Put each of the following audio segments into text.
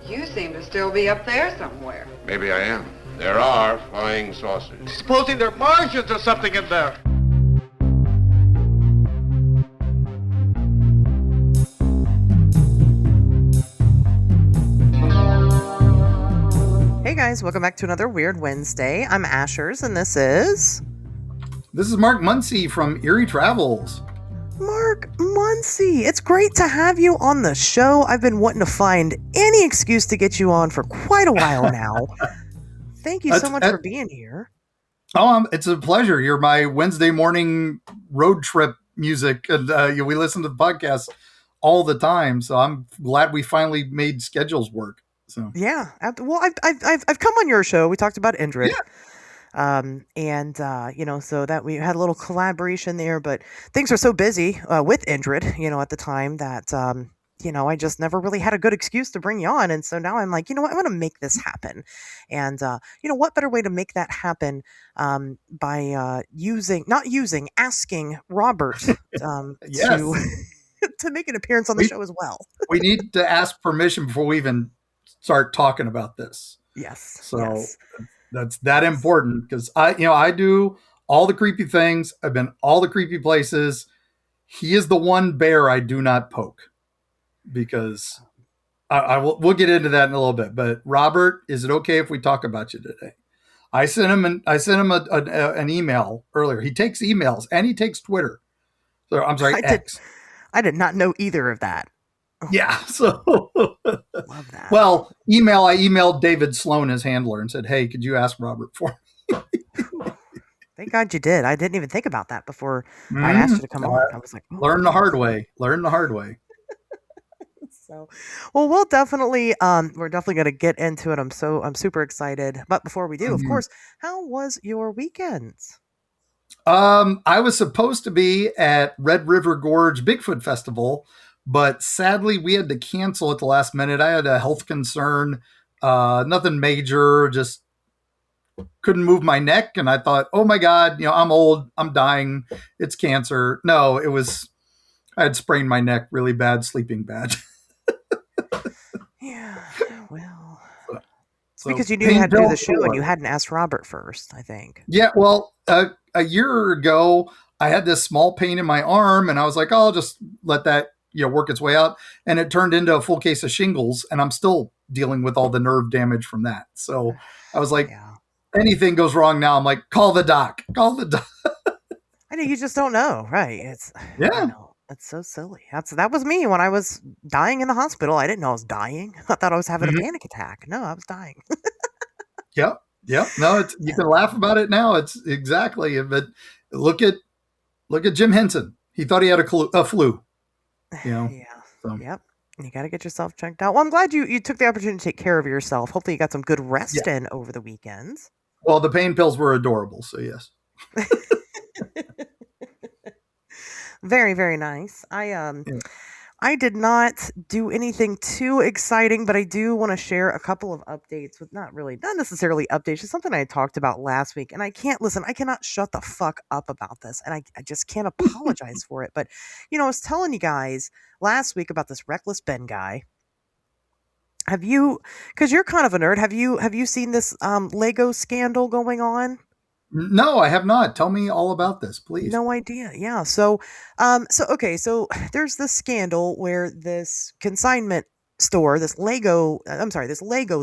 You seem to still be up there somewhere. Maybe I am. There are flying saucers. Supposing they're Martians or something in there. Hey guys, welcome back to another Weird Wednesday. I'm SubmitWeird, and this is Mark Muncy from Eerie Travels. Mark Muncy. It's great to have you on the show. I've been wanting to find any excuse to get you on for quite a while now. Thank you so much for being here. Oh, it's a pleasure. You're my Wednesday morning road trip music, and we listen to the podcast all the time. So I'm glad we finally made schedules work. So yeah, well, I've come on your show. We talked about Indrid. Yeah. So that we had a little collaboration there, but things were so busy with Indrid, at the time that, I just never really had a good excuse to bring you on. And so now I'm like, I'm going to make this happen. And, what better way to make that happen by asking Robert yes. to make an appearance on the show as well. We need to ask permission before we even start talking about this. Yes. So yes. That's that important because I do all the creepy things. I've been all the creepy places. He is the one bear I do not poke because we'll get into that in a little bit. But Robert, is it okay if we talk about you today? I sent him an email earlier. He takes emails and he takes Twitter. So I'm sorry, X. I did not know either of that. Yeah. So love that. Well, I emailed David Sloan, his handler, and said, "Hey, could you ask Robert for me?" Thank God you did. I didn't even think about that before I asked you to come on. I was like, learn the hard way. So, well, we're definitely going to get into it. I'm super excited. But before we do, of course, how was your weekend? I was supposed to be at Red River Gorge Bigfoot Festival, but sadly we had to cancel at the last minute. I had a health concern, nothing major, just couldn't move my neck. And I thought, oh my God, I'm old, I'm dying. It's cancer. No, I had sprained my neck really bad, sleeping bad. Yeah, well, so because you knew you had to do the show and you hadn't asked Robert first, I think. Yeah. Well, a year ago I had this small pain in my arm and I was like, oh, I'll just let that, work its way out. And it turned into a full case of shingles and I'm still dealing with all the nerve damage from that. So I was like, anything goes wrong now, I'm like, call the doc. I know, you just don't know. Right. It's so silly. That was me when I was dying in the hospital. I didn't know I was dying. I thought I was having a panic attack. No, I was dying. Yep. No, you can laugh about it now. It's exactly. But look at Jim Henson. He thought he had a flu. Yeah. So. Yep. You got to get yourself checked out. Well, I'm glad you took the opportunity to take care of yourself. Hopefully you got some good rest in over the weekends. Well, the pain pills were adorable. So yes. Very, very nice. I did not do anything too exciting, but I do want to share a couple of updates with not necessarily updates, just something I talked about last week. And I cannot shut the fuck up about this. And I just can't apologize for it. But, I was telling you guys last week about this Reckless Ben guy. Because you're kind of a nerd, have you seen this Lego scandal going on? No, I have not. Tell me all about this, please. No idea. Yeah. So there's this scandal where this consignment store, this Lego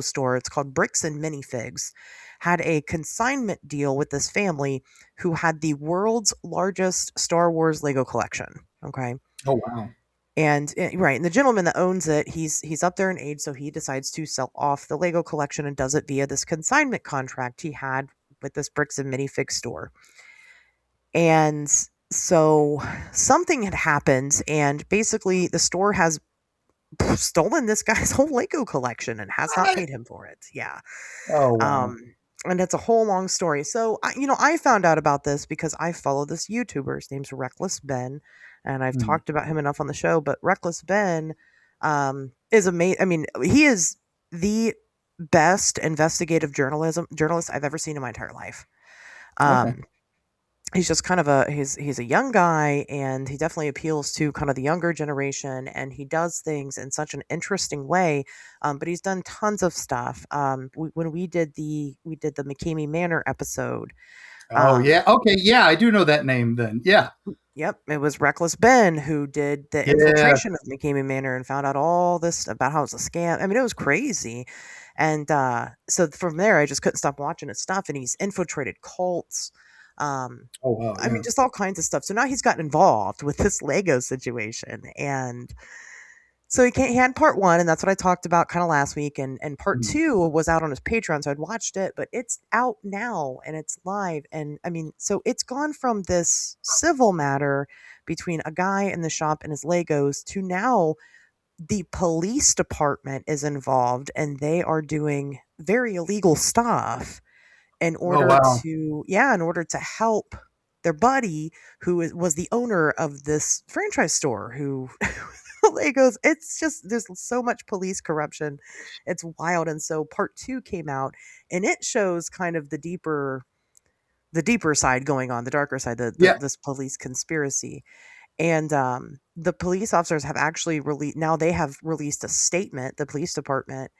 store, it's called Bricks and Minifigs, had a consignment deal with this family who had the world's largest Star Wars Lego collection. Okay. Oh, wow. And and the gentleman that owns it, he's up there in age, so he decides to sell off the Lego collection and does it via this consignment contract he had with this Bricks and Minifig store. And so something had happened, and basically the store has stolen this guy's whole Lego collection and has not paid him for it. Yeah. Oh, wow. And it's a whole long story. So, I found out about this because I follow this YouTuber. His name's Reckless Ben, and I've talked about him enough on the show, but Reckless Ben is amazing. I mean, he is the best investigative journalist I've ever seen in my entire life. Okay. he's just kind of he's a young guy, and he definitely appeals to kind of the younger generation, and he does things in such an interesting way. But he's done tons of stuff. When we did the McCamey Manor episode. Oh um yeah. Okay. Yeah, I do know that name. Then. Yeah. Yep, it was Reckless Ben who did the Yeah. infiltration of McCamey Manor and found out all this about how it's a scam. I mean, it was crazy. And so from there, I just couldn't stop watching his stuff. And he's infiltrated cults. Oh wow. I Yeah. mean, just all kinds of stuff. So now he's gotten involved with this Lego situation. And so he had part one, and that's what I talked about kind of last week. And part Mm. two was out on his Patreon, so I'd watched it, but it's out now and it's live. And I mean, so it's gone from this civil matter between a guy in the shop and his Legos to now the police department is involved, and they are doing very illegal stuff in Oh order wow. to help their buddy who was the owner of this franchise store who Legos. It's just there's so much police corruption. It's wild. And so part 2 came out, and it shows kind of the deeper side going on, the darker side, Yeah. this police conspiracy. And the police officers have actually released a statement, the police department,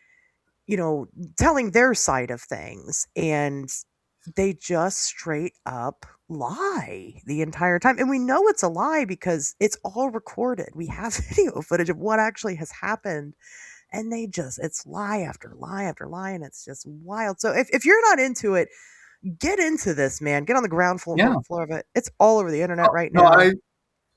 telling their side of things. And they just straight up lie the entire time. And we know it's a lie because it's all recorded. We have video footage of what actually has happened. And it's lie after lie after lie. And it's just wild. So if you're not into it, get into this, man. Get on the ground Yeah. floor of it. It's all over the internet right No, now.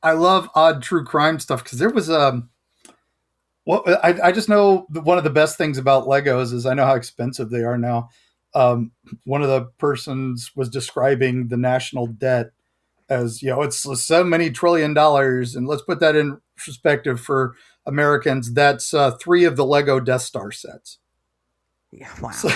I love odd true crime stuff because there was well, I just know one of the best things about Legos is I know how expensive they are now. One of the persons was describing the national debt as, it's so many $1 trillion. And let's put that in perspective for Americans. That's 3 of the Lego Death Star sets. Yeah, wow. So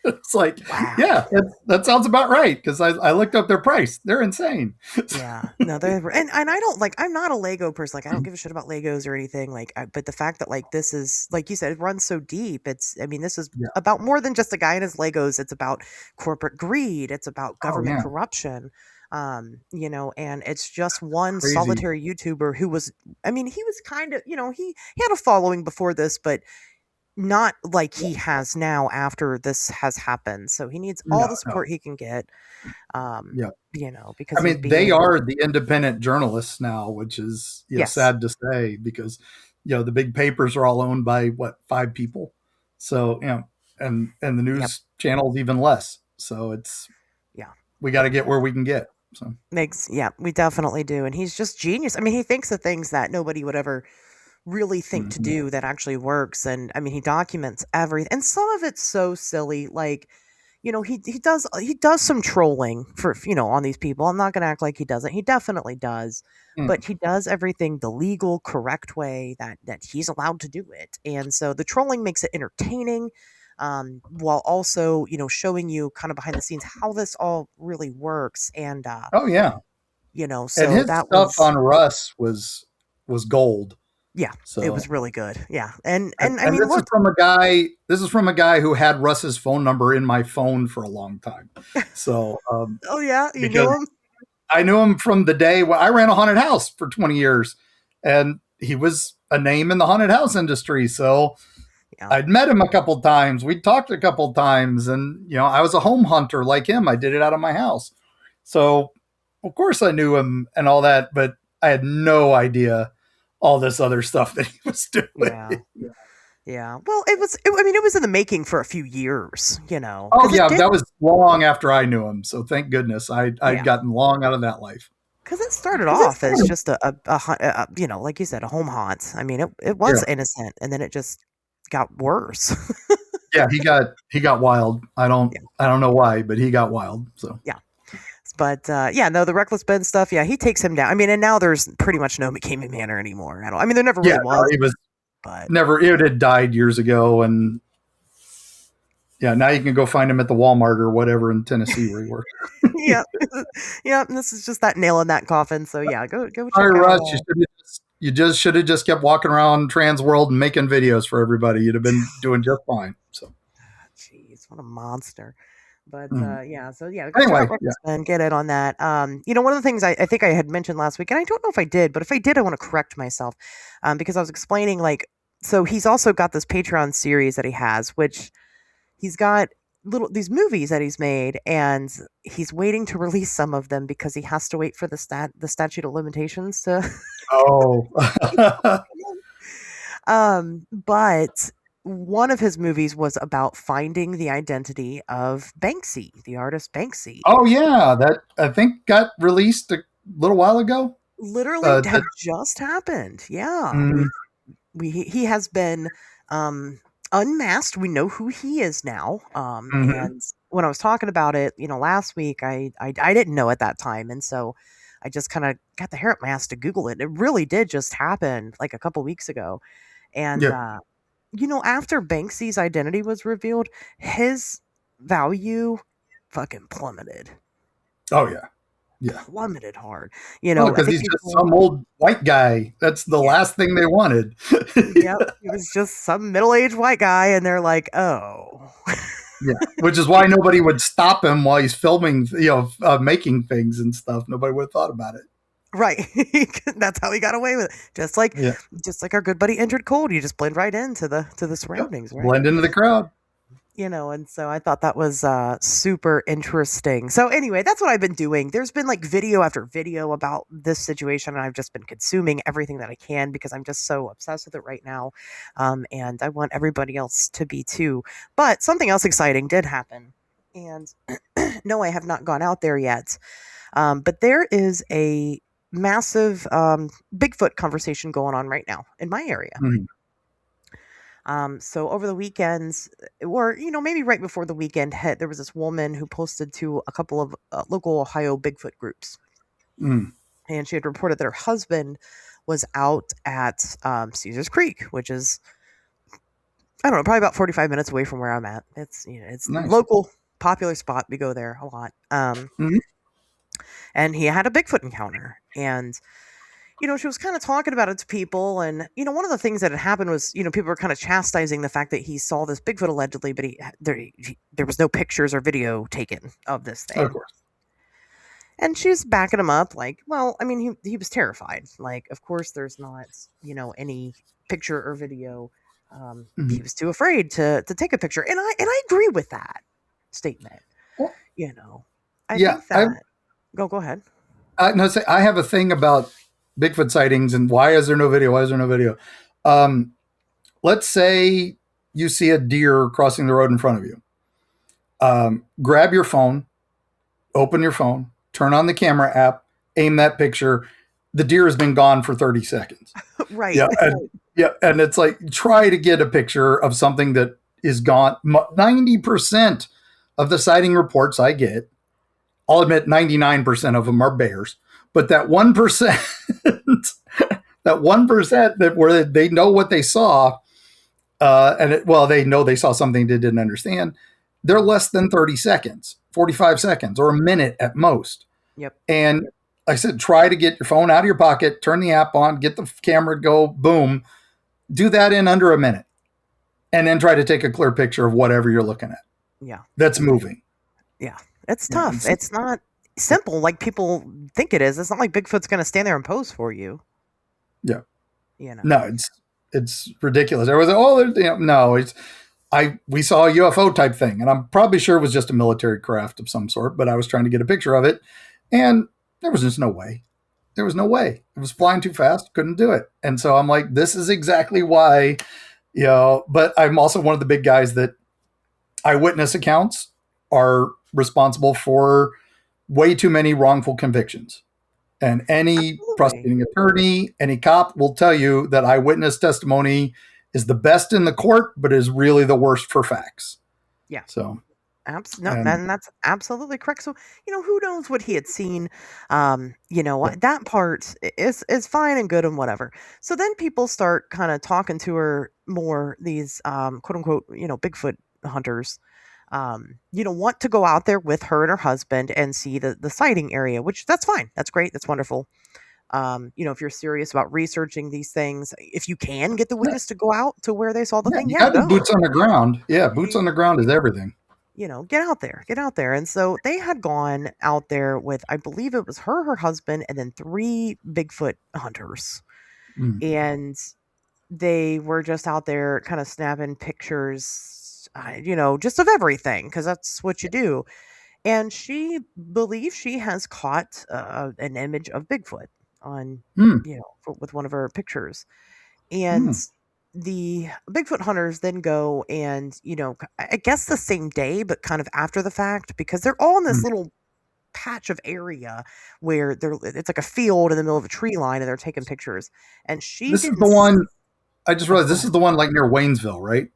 it's like, Wow. yeah, that sounds about right. Because I looked up their price. They're insane. Yeah, no, and I don't like. I'm not a Lego person. Like, I don't give a shit about Legos or anything. Like, but the fact that like this is like you said, it runs so deep. I mean, this is Yeah. about more than just a guy and his Legos. It's about corporate greed. It's about government yeah. corruption. And it's just one Crazy. solitary YouTuber who was. I mean, he was kind of, he had a following before this, but not like he has now after this has happened. So he needs all No, the support he can get. Yeah. Because I mean, they are the independent journalists now, which is Yes. sad to say because the big papers are all owned by 5 people. So and the news channels even less. So it's we got to get where we can get. So we definitely do. And he's just genius. I mean, he thinks of things that nobody would ever really think to do that actually works. And I mean, he documents everything, and some of it's so silly. Like, he does some trolling for on these people. I'm not going to act like he doesn't. He definitely does. But he does everything the legal, correct way that he's allowed to do it. And so the trolling makes it entertaining, while also showing you kind of behind the scenes how this all really works. And oh yeah, so and his that stuff on Russ was gold. Yeah, So it was really good. Yeah, and I and mean, this look, is from a guy. This is from a guy who had Russ's phone number in my phone for a long time. So oh yeah, you because knew him. I knew him from the day when I ran a haunted house for 20 years, and he was a name in the haunted house industry. So I'd met him a couple times. We'd talked a couple times, and I was a home hunter like him. I did it out of my house, so of course I knew him and all that. But I had no idea all this other stuff that he was doing. Yeah. Well, it was in the making for a few years, Oh yeah, that was long after I knew him. So thank goodness I'd gotten long out of that life. Because it started off as just a like you said, a home haunt. I mean, it was innocent, and then it just got worse. Yeah, he got wild. I don't know why, but he got wild. So yeah. But the Reckless Ben stuff, he takes him down. I mean, and now there's pretty much no McCamey Manor anymore. I mean, there never really was. He was but never. It had died years ago, and now you can go find him at the Walmart or whatever in Tennessee where he works. yeah. And this is just that nail in that coffin. So go check Sorry, out. Russ, you just should have just kept walking around Trans World and making videos for everybody. You'd have been doing just fine. So, jeez, what a monster. But Mhm. so yeah, Anyway, strap yeah. and get in on that. One of the things I think I had mentioned last week, and I don't know if I did, but if I did, I want to correct myself, because I was explaining so he's also got this Patreon series that he has, which he's got these movies that he's made, and he's waiting to release some of them because he has to wait for the statute of limitations to. Oh. But one of his movies was about finding the identity of Banksy, the artist Banksy. Oh yeah, that I think got released a little while ago. Literally had That, just happened. Yeah. mm, He has been unmasked. We know who he is now. mhm. And when I was talking about it, last week, I didn't know at that time, and so I just kind of got the hair up my ass to Google it. It really did just happen like a couple weeks ago, and Yeah. after Banksy's identity was revealed, his value fucking plummeted. Oh yeah. Yeah. Plummeted hard. Well, I because think he's just people. some old white guy. That's the Yeah. last thing they wanted. Yep. He was just some middle-aged white guy, and they're like, oh. Yeah, which is why nobody would stop him while he's filming, making things and stuff. Nobody would have thought about it. Right. That's how he got away with it. Yeah, Just like our good buddy Injured Cold, you just blend right into the surroundings, right? blend into the crowd. And so I thought that was super interesting. So anyway, that's what I've been doing. There's been like video after video about this situation, and I've just been consuming everything that I can because I'm just so obsessed with it right now. And I want everybody else to be too. But something else exciting did happen. And no, I have not gone out there yet. But there is a massive Bigfoot conversation going on right now in my area. Mhm. So over the weekends, or maybe right before the weekend hit, there was this woman who posted to a couple of local Ohio Bigfoot groups, Mm. and she had reported that her husband was out at Caesar's Creek, which is, I don't know, probably about 45 minutes away from where I'm at. It's Nice. local, popular spot. We go there a lot. Mhm. And he had a Bigfoot encounter, and she was kind of talking about it to people. And, one of the things that had happened was, people were kind of chastising the fact that he saw this Bigfoot allegedly, but there was no pictures or video taken of this thing. Of course. And she's backing him up like, well, I mean, he was terrified. Like, of course, there's not, any picture or video. Mhm. He was too afraid to take a picture. And I agree with that statement. Well, I yeah, think that. Go ahead. I have a thing about Bigfoot sightings and why is there no video? Why is there no video? Let's say you see a deer crossing the road in front of you. Grab your phone, open your phone, turn on the camera app, aim that picture. The deer has been gone for 30 seconds. Right. Yeah. And it's like, try to get a picture of something that is gone. 90% of the sighting reports I get, I'll admit 99% of them are bears, but that 1%, that 1% that where they know what they saw, they know they saw something they didn't understand. They're less than 30 seconds, 45 seconds, or a minute at most. Yep. And like I said, try to get your phone out of your pocket, turn the app on, get the camera, go, boom. Do that in under a minute. And then try to take a clear picture of whatever you're looking at. Yeah. That's moving. Yeah. It's tough. It's not simple like people think it is. It's not like Bigfoot's going to stand there and pose for you. Yeah. No, it's ridiculous. There was we saw a UFO type thing, and I'm probably sure it was just a military craft of some sort, but I was trying to get a picture of it, and there was just no way. There was no way. It was flying too fast, couldn't do it. And so I'm like, this is exactly why, but I'm also one of the big guys that eyewitness accounts are responsible for way too many wrongful convictions. And any prosecuting attorney, any cop will tell you that eyewitness testimony is the best in the court, but is really the worst for facts. Yeah. So, and that's absolutely correct. So, who knows what he had seen? That part is fine and good and whatever. So then people start kind of talking to her more, these quote unquote, Bigfoot hunters, want to go out there with her and her husband and see the sighting area, which that's fine. That's great. That's wonderful. If you're serious about researching these things, if you can get the witness to go out to where they saw the thing, you got the boots on the ground. Yeah, boots on the ground is everything. get out there, get out there. And so they had gone out there with, I believe it was her husband, and then 3 Bigfoot hunters. Mm. And they were just out there kind of snapping pictures, just of everything, because that's what you do. And she believes she has caught an image of Bigfoot on, Mm. with one of her pictures. And Mm. the Bigfoot hunters then go and, I guess the same day, but kind of after the fact, because they're all in this Mm. little patch of area where it's like a field in the middle of a tree line, and they're taking pictures. And she This is didn't. the one. I just realized Go this ahead. is the one like near Waynesville, right?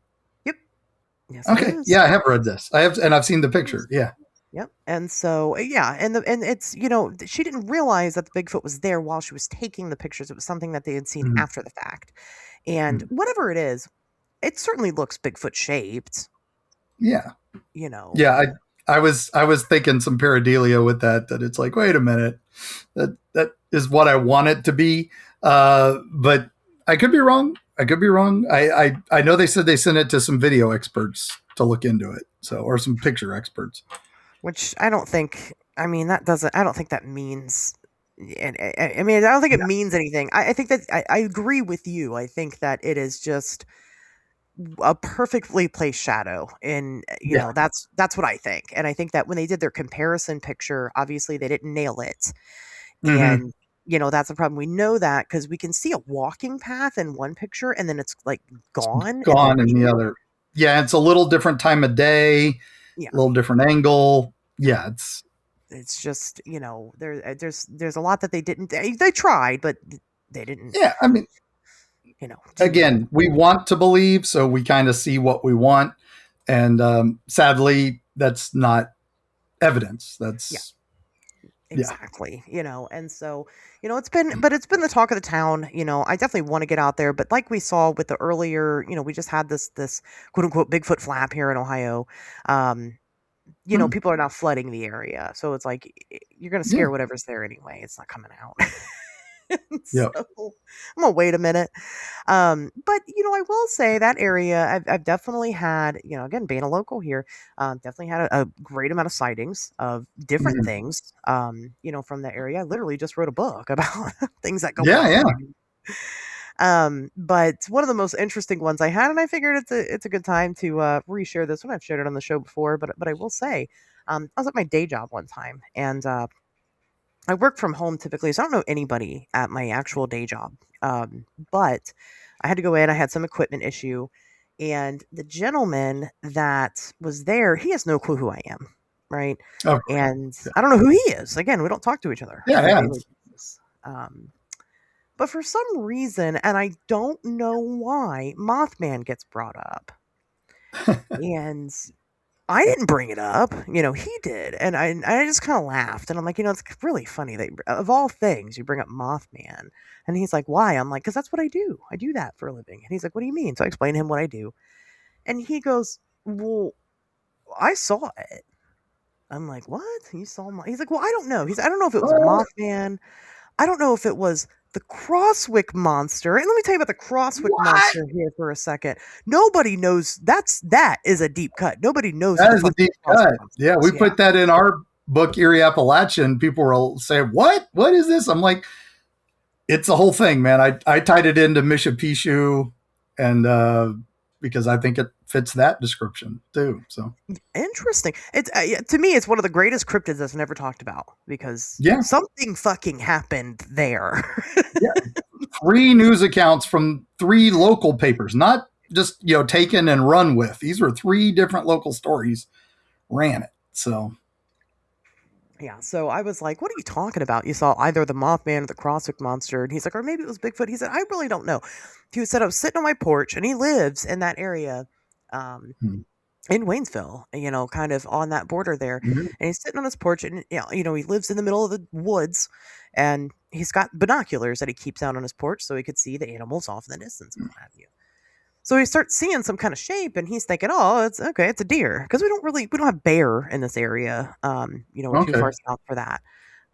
Yep. Yes, it Okay. is. Yeah, I have read this. And I've seen the picture. Yeah. Yep. And so, yeah, and it's, she didn't realize that the Bigfoot was there while she was taking the pictures. It was something that they had seen Mhm. after the fact. And Mhm. whatever it is, it certainly looks Bigfoot shaped, Yeah. Yeah. I was thinking some pareidolia with that it's like, wait a minute, that is what I want it to be. But I could be wrong. I know they said they sent it to some video experts to look into it. or some picture experts. which I don't think, I don't think that means, and I mean, I don't think it means anything. I think that I agree with you. I think that it is just a perfectly placed shadow, and that's what I think. And I think that when they did their comparison picture, obviously they didn't nail it. Mhm. And that's the problem. We know that because we can see a walking path in one picture, and then it's like gone Gone in the later. other. Yeah, it's a little different time of day, Yeah, a little different angle. Yeah, it's just there's a lot that they didn't. They tried, but they didn't. yeah. I mean, Do again, we want to believe, so we kind of see what we want, and sadly, that's not evidence. That's exactly. And so it's been the talk of the town. I definitely want to get out there, but like we saw with the earlier, we just had this quote unquote Bigfoot flap here in Ohio. People are now flooding the area, so it's like you're gonna Yeah. scare whatever's there anyway. It's not coming out. So Yep. I'm gonna wait a minute. But I will say that area I've definitely had, again, being a local here, definitely had a great amount of sightings of different Mhm. things, from the area. I literally just wrote a book about things that go Yeah, on. yeah. But one of the most interesting ones I had, and I figured it's a good time to reshare this one. I've shared it on the show before, but I will say, I was at my day job one time, and I work from home typically, so I don't know anybody at my actual day job. But I had to go in. I had some equipment issue, and the gentleman that was there, he has no clue who I am, right? Of course. And Yeah. I don't know who he is. Again, we don't talk to each other Yeah, on a yeah. daily basis. But for some reason, and I don't know why, Mothman gets brought up. And I didn't bring it up, he did. And I just kind of laughed. And I'm like, it's really funny that of all things, you bring up Mothman. And he's like, why? I'm like, because that's what I do. I do that for a living. And he's like, what do you mean? So I explained to him what I do. And he goes, well, I saw it. I'm like, what? You saw He's like, well, I don't know. I don't know if it was What? Mothman. I don't know if it was the Crosswick monster. And let me tell you about the Crosswick monster here for a second. Nobody knows that is a deep cut. Nobody knows who That the is a fuck deep the Crosswick cut. monster Yeah, is. we put that in our book, Eerie Appalachian. People will say, "What? What is this?" I'm like, it's a whole thing, man. I tied it into Mishapishu, and because I think it fits that description too. So Interesting. It's to me, it's one of the greatest cryptids that's never talked about because yeah, something fucking happened there. yeah. 3 news accounts from 3 local papers, not just taken and run with. These were 3 different local stories ran it. So Yeah, so I was like, what are you talking about? You saw either the Mothman or the Crosswick monster. And he's like, or maybe it was Bigfoot. He said, I really don't know. He said, I was sitting on my porch, and he lives in that area in Waynesville, kind of on that border there. Mhm. And he's sitting on his porch, and, he lives in the middle of the woods, and he's got binoculars that he keeps out on his porch so he could see the animals off in the distance and what have you. So he starts seeing some kind of shape, and he's thinking, "Oh, it's okay. It's a deer," because we don't have bear in this area. We're too Okay. far south for that.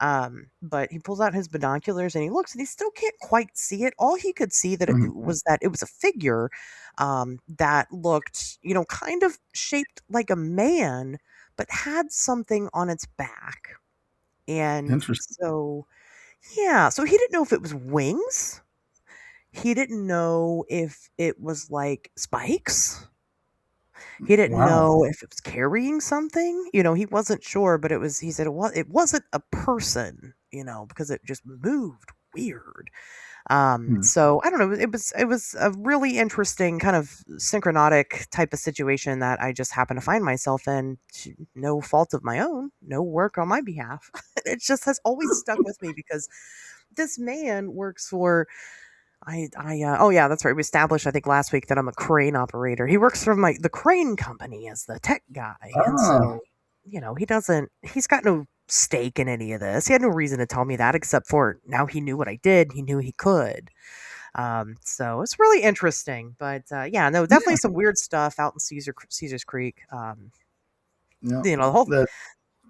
But he pulls out his binoculars and he looks and he still can't quite see it. All he could see that it was a figure that looked, kind of shaped like a man, but had something on its back. And Interesting. so, yeah, so he didn't know if it was wings. He didn't know if it was like spikes. He didn't Wow. know if it was carrying something. He wasn't sure, but he said it wasn't a person, because it just moved weird. So I don't know. It was a really interesting kind of synchronotic type of situation that I just happened to find myself in, to no fault of my own, no work on my behalf. It just has always stuck with me because this man works for oh yeah, that's right. We established, I think, last week that I'm a crane operator. He works for the crane company as the tech guy. And so, he's got no stake in any of this. He had no reason to tell me that except for now he knew what I did. He knew he could. So it's really interesting, but, yeah, no, definitely some weird stuff out in Caesar's Creek. Yeah. The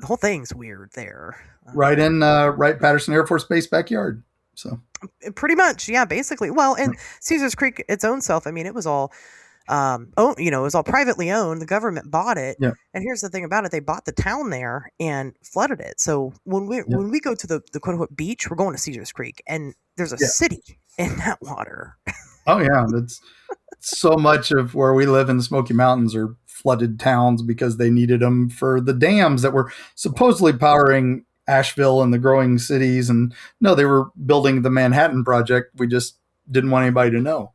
whole thing's weird there. Right in Wright Patterson Air Force Base backyard. So pretty much, yeah, basically. Well, and Caesar's Creek, its own self, I mean, it was all, it was all privately owned. The government bought it. Yeah. And here's the thing about it: they bought the town there and flooded it. So when we go to the quote unquote beach, we're going to Caesar's Creek, and there's a city in that water. Oh yeah, that's so much of where we live in the Smoky Mountains are flooded towns because they needed them for the dams that were supposedly powering Asheville and the growing cities. And no, they were building the Manhattan Project. We just didn't want anybody to know.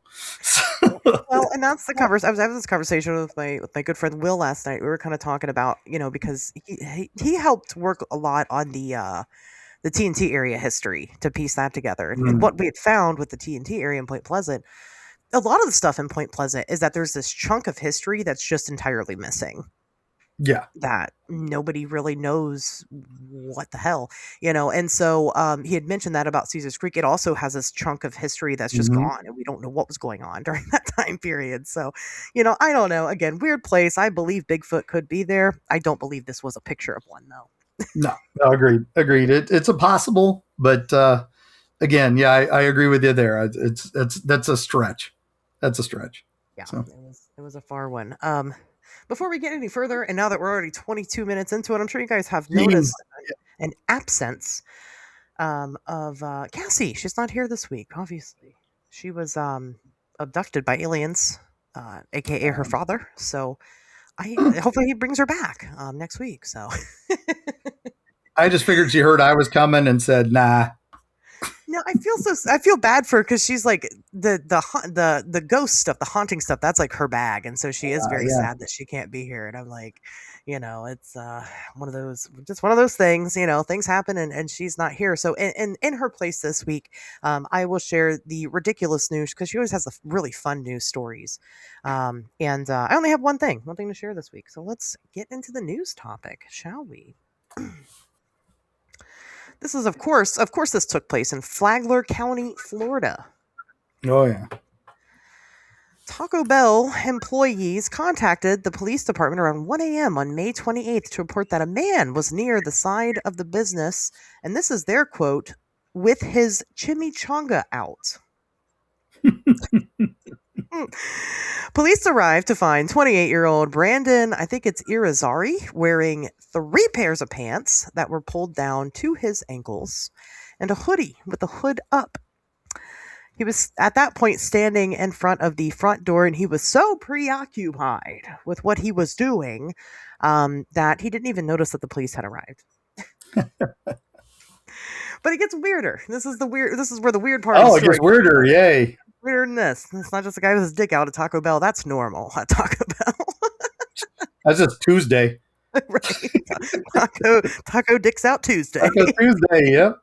Well, and that's the covers. I was having this conversation with my good friend Will last night. We were kind of talking about, because he helped work a lot on the TNT area history to piece that together. And what we had found with the TNT area in Point Pleasant, a lot of the stuff in Point Pleasant is that there's this chunk of history that's just entirely missing. Yeah. That nobody really knows what the hell, and so he had mentioned that about Caesar's Creek. It also has this chunk of history that's just gone, and we don't know what was going on during that time period. So, I don't know. Again, weird place. I believe Bigfoot could be there. I don't believe this was a picture of one, though. No, agreed. It's a possible, but again, yeah, I agree with you there. That's a stretch. That's a stretch. Yeah, so. It was a far one. Before we get any further, and now that we're already 22 minutes into it, I'm sure you guys have noticed an absence of Cassie. She's not here this week, obviously. She was abducted by aliens, aka her father. So hopefully he brings her back next week. So I just figured she heard I was coming and said, nah. No, I feel bad for her because she's like the ghost stuff, the haunting stuff. That's like her bag, and so she is very sad that she can't be here. And I'm like, it's one of those things. Things happen, and she's not here. So in her place this week, I will share the ridiculous news because she always has the really fun news stories. And I only have one thing to share this week. So let's get into the news topic, shall we? This is, of course, this took place in Flagler County, Florida. Oh, yeah. Taco Bell employees contacted the police department around 1 a.m. on May 28th to report that a man was near the side of the business, and this is their quote, with his chimichanga out. Police arrived to find 28-year-old Brandon, I think it's Irizarry, wearing 3 pairs of pants that were pulled down to his ankles and a hoodie with the hood up. He was at that point standing in front of the front door, and he was so preoccupied with what he was doing that he didn't even notice that the police had arrived. But it gets weirder. This is where the weird part of the story. It gets weirder, yay. Weirder than this. It's not just a guy with his dick out at Taco Bell. That's normal at Taco Bell. That's just Tuesday. Right. Taco dicks out Tuesday. Taco Tuesday, yep.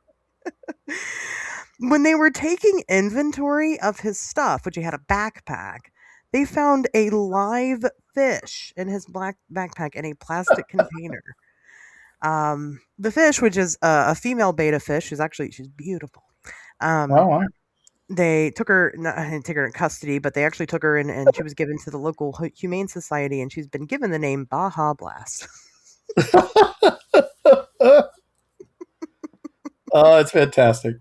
When they were taking inventory of his stuff, which he had a backpack, they found a live fish in his black backpack in a plastic container. The fish, which is a female betta fish, she's beautiful. Wow. They took her, I didn't take her in custody, but they actually took her in, and she was given to the local humane society, and she's been given the name Baja Blast. Oh, it's fantastic.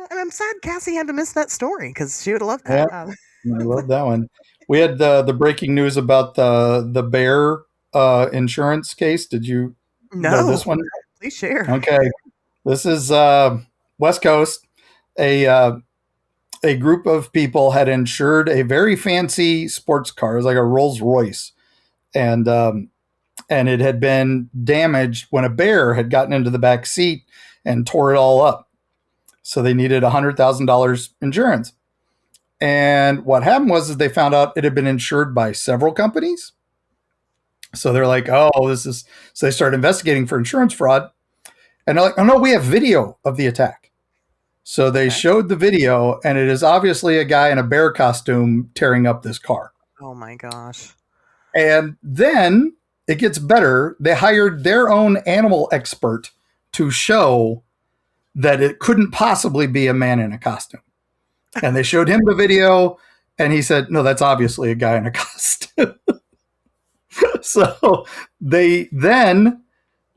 And I'm sad Cassie had to miss that story because she would have loved Yeah, that. I love that one. We had the breaking news about the bear insurance case. Did you know No, this one? please share. Okay, this is West Coast. A group of people had insured a very fancy sports car. It was like a Rolls Royce, and it had been damaged when a bear had gotten into the back seat and tore it all up. So they needed $100,000 insurance. And what happened was they found out it had been insured by several companies. So they're like, oh, this is. So they started investigating for insurance fraud. And they're like, oh, no, we have video of the attack. So they showed the video, and it is obviously a guy in a bear costume tearing up this car. Oh, my gosh. And then it gets better. They hired their own animal expert to show that it couldn't possibly be a man in a costume. And they showed him the video, and he said, no, that's obviously a guy in a costume. So they then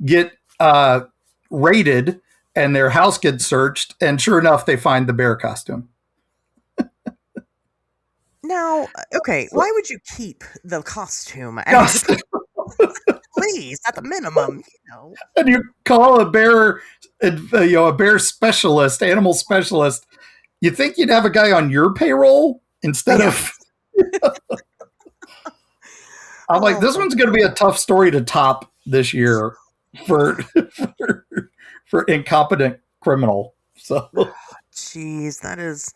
get raided, and their house gets searched, and sure enough, they find the bear costume. Now, okay, why would you keep the costume? Please, at the minimum, And you call a bear, a bear specialist, animal specialist. You think you'd have a guy on your payroll instead of? I'm like, this one's going to be a tough story to top this year for incompetent criminal. So, jeez, that is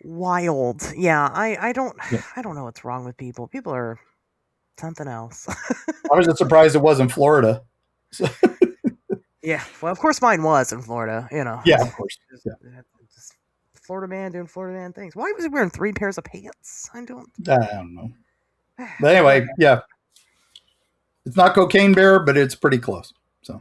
wild. Yeah, I don't know what's wrong with people. People are something else. I was just surprised it wasn't Florida. So. Yeah, well, of course mine was in Florida. Yeah, of course. Yeah. Just Florida man doing Florida man things. Why was he wearing 3 pairs of pants? I don't know. But anyway, yeah. It's not Cocaine Bear, but it's pretty close. So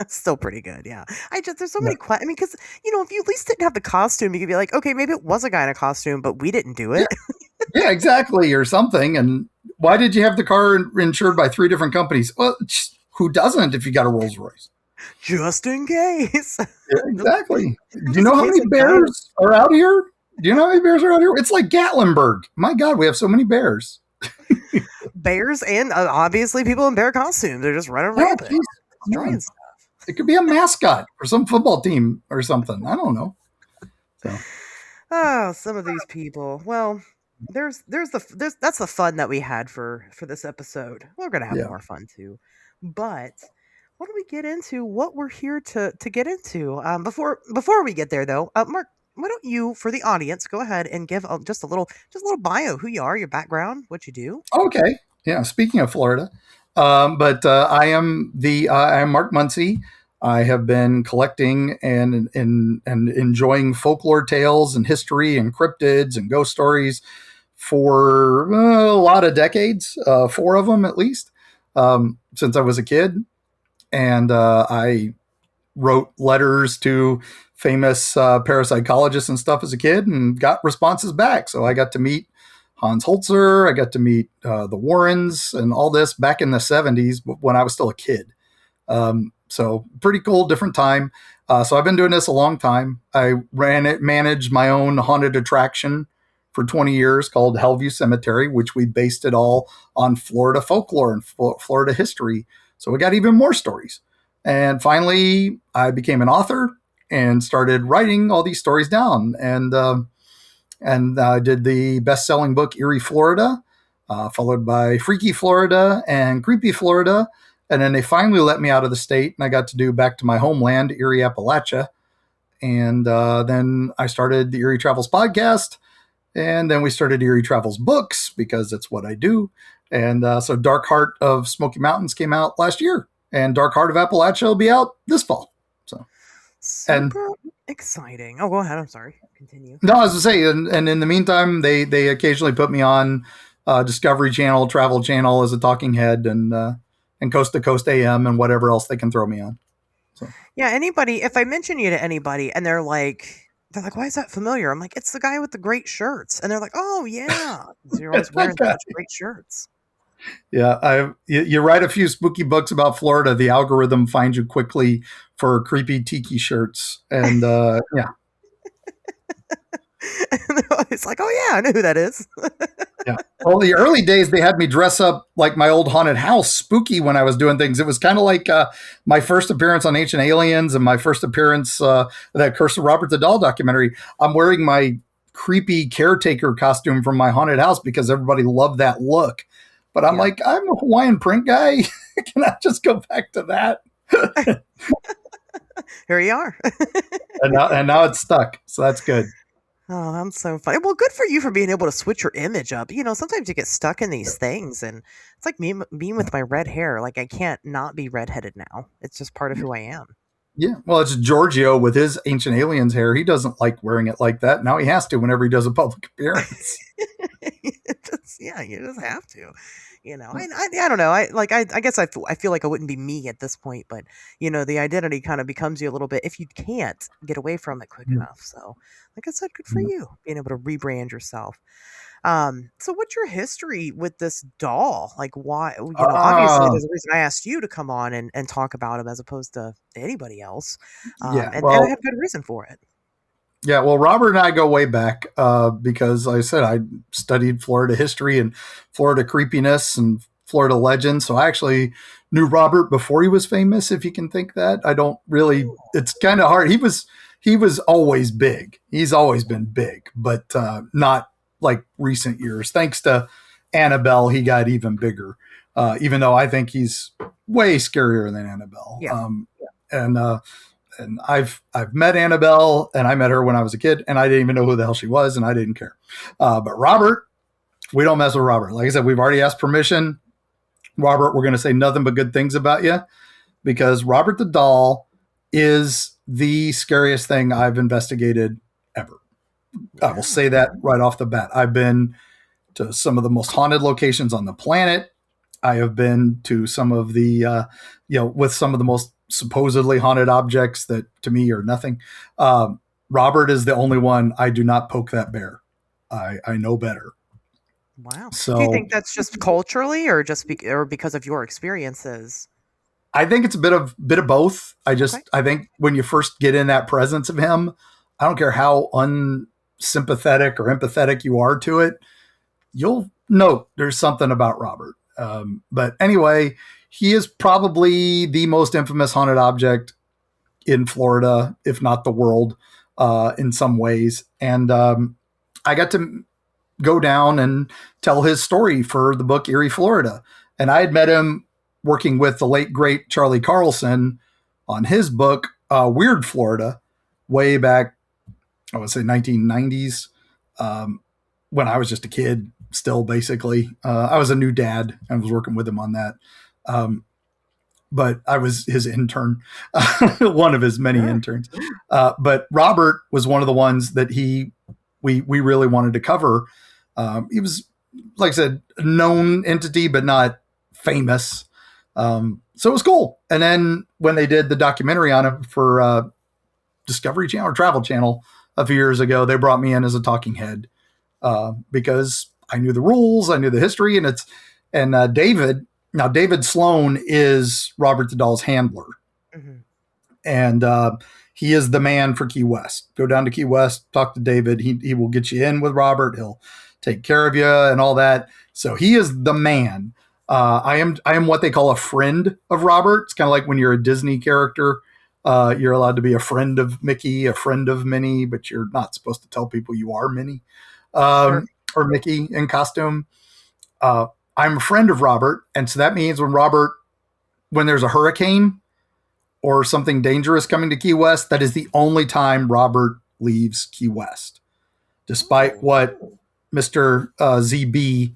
still pretty good, yeah. There's so many questions. I mean, because if you at least didn't have the costume, you could be like, okay, maybe it was a guy in a costume, but we didn't do it. Yeah, exactly, or something. And why did you have the car insured by 3 different companies? Well, who doesn't if you got a Rolls Royce? Just in case. Yeah, exactly. Do you know how many bears are out here? It's like Gatlinburg. My God, we have so many bears. Bears and obviously people in bear costumes. They're just running rampant, destroying stuff. It could be a mascot for some football team or something. I don't know. So. Oh, some of these people. Well, that's the fun that we had for this episode. We're gonna have more fun too, but why don't we get into what we're here to get into? Before we get there, though, Mark, why don't you, for the audience, go ahead and give just a little bio, who you are, your background, what you do. Okay, yeah. Speaking of Florida, but I am Mark Muncy. I have been collecting and enjoying folklore tales and history and cryptids and ghost stories for a lot of decades, 4 of them at least, since I was a kid. And I wrote letters to famous parapsychologists and stuff as a kid and got responses back. So I got to meet Hans Holzer. I got to meet the Warrens and all this back in the 70s when I was still a kid. So pretty cool, different time. So I've been doing this a long time. I managed my own haunted attraction for 20 years called Hellview Cemetery, which we based it all on Florida folklore and Florida history. So we got even more stories. And finally, I became an author and started writing all these stories down. And I did the best-selling book, Eerie, Florida, followed by Freaky Florida and Creepy Florida. And then they finally let me out of the state, and I got to do back to my homeland, Erie, Appalachia. And then I started the Eerie Travels podcast. And then we started Eerie Travels books because that's what I do. And so Dark Heart of Smoky Mountains came out last year, and Dark Heart of Appalachia will be out this fall. So super exciting. Oh, go ahead. I'm sorry. Continue. No, I was to say, and in the meantime, they occasionally put me on Discovery Channel, Travel Channel as a talking head, and Coast to Coast AM and whatever else they can throw me on. So. Yeah, anybody. If I mention you to anybody, and they're like, why is that familiar? I'm like, it's the guy with the great shirts, and they're like, oh yeah, you're always wearing such great shirts. Yeah, you write a few spooky books about Florida, the algorithm finds you quickly for creepy tiki shirts, and yeah, It's like, oh yeah, I know who that is. yeah. Well, the early days they had me dress up like my old haunted house, spooky when I was doing things. It was kind of like my first appearance on Ancient Aliens and my first appearance that Curse of Robert the Doll documentary. I'm wearing my creepy caretaker costume from my haunted house because everybody loved that look. But I'm like, I'm a Hawaiian print guy. Can I just go back to that? Here you are. and now it's stuck. So that's good. Oh, that's so funny. Well, good for you for being able to switch your image up. Sometimes you get stuck in these things, and it's like me being with my red hair. Like, I can't not be redheaded now. It's just part of who I am. Yeah. Well, it's Giorgio with his Ancient Aliens hair. He doesn't like wearing it like that. Now he has to whenever he does a public appearance. You just have to. I don't know. I guess I feel like I wouldn't be me at this point, but the identity kind of becomes you a little bit if you can't get away from it quick enough. So, like I said, good for you being able to rebrand yourself. So what's your history with this doll? Like, why? Obviously, there's a reason I asked you to come on and talk about him as opposed to anybody else. And I have good reason for it. Yeah, well, Robert and I go way back because, like I said, I studied Florida history and Florida creepiness and Florida legends. So I actually knew Robert before he was famous, if you can think that. I don't really. It's kind of hard. He was always big. He's always been big, but not like recent years. Thanks to Annabelle, he got even bigger. Even though I think he's way scarier than Annabelle. Yeah. And I've met Annabelle, and I met her when I was a kid, and I didn't even know who the hell she was, and I didn't care. But Robert, we don't mess with Robert. Like I said, we've already asked permission. Robert, we're going to say nothing but good things about you, because Robert the doll is the scariest thing I've investigated ever. I will say that right off the bat. I've been to some of the most haunted locations on the planet. I have been to some of the, with some of the most supposedly haunted objects that to me are nothing. Robert is the only one I do not poke that bear. I know better. Wow. So, do you think that's just culturally or just or because of your experiences? I think it's a bit of both. I think when you first get in that presence of him, I don't care how unsympathetic or empathetic you are to it, you'll note there's something about Robert. But anyway, he is probably the most infamous haunted object in Florida, if not the world, in some ways. And I got to go down and tell his story for the book Eerie, Florida. And I had met him working with the late, great Charlie Carlson on his book, Weird Florida, way back, I would say 1990s, when I was just a kid still, basically. I was a new dad and was working with him on that. But I was his intern, one of his many interns. But Robert was one of the ones that we really wanted to cover. He was, like I said, a known entity, but not famous. So it was cool. And then when they did the documentary on it for Discovery Channel or Travel Channel a few years ago, they brought me in as a talking head because I knew the rules, I knew the history, and David. Now, David Sloan is Robert the Doll's handler. Mm-hmm. And he is the man for Key West. Go down to Key West, talk to David. He will get you in with Robert. He'll take care of you and all that. So he is the man. I am what they call a friend of Robert. It's kind of like when you're a Disney character. You're allowed to be a friend of Mickey, a friend of Minnie, but you're not supposed to tell people you are Minnie or Mickey in costume. I'm a friend of Robert. And so that means when there's a hurricane or something dangerous coming to Key West, that is the only time Robert leaves Key West. Despite what Mr. ZB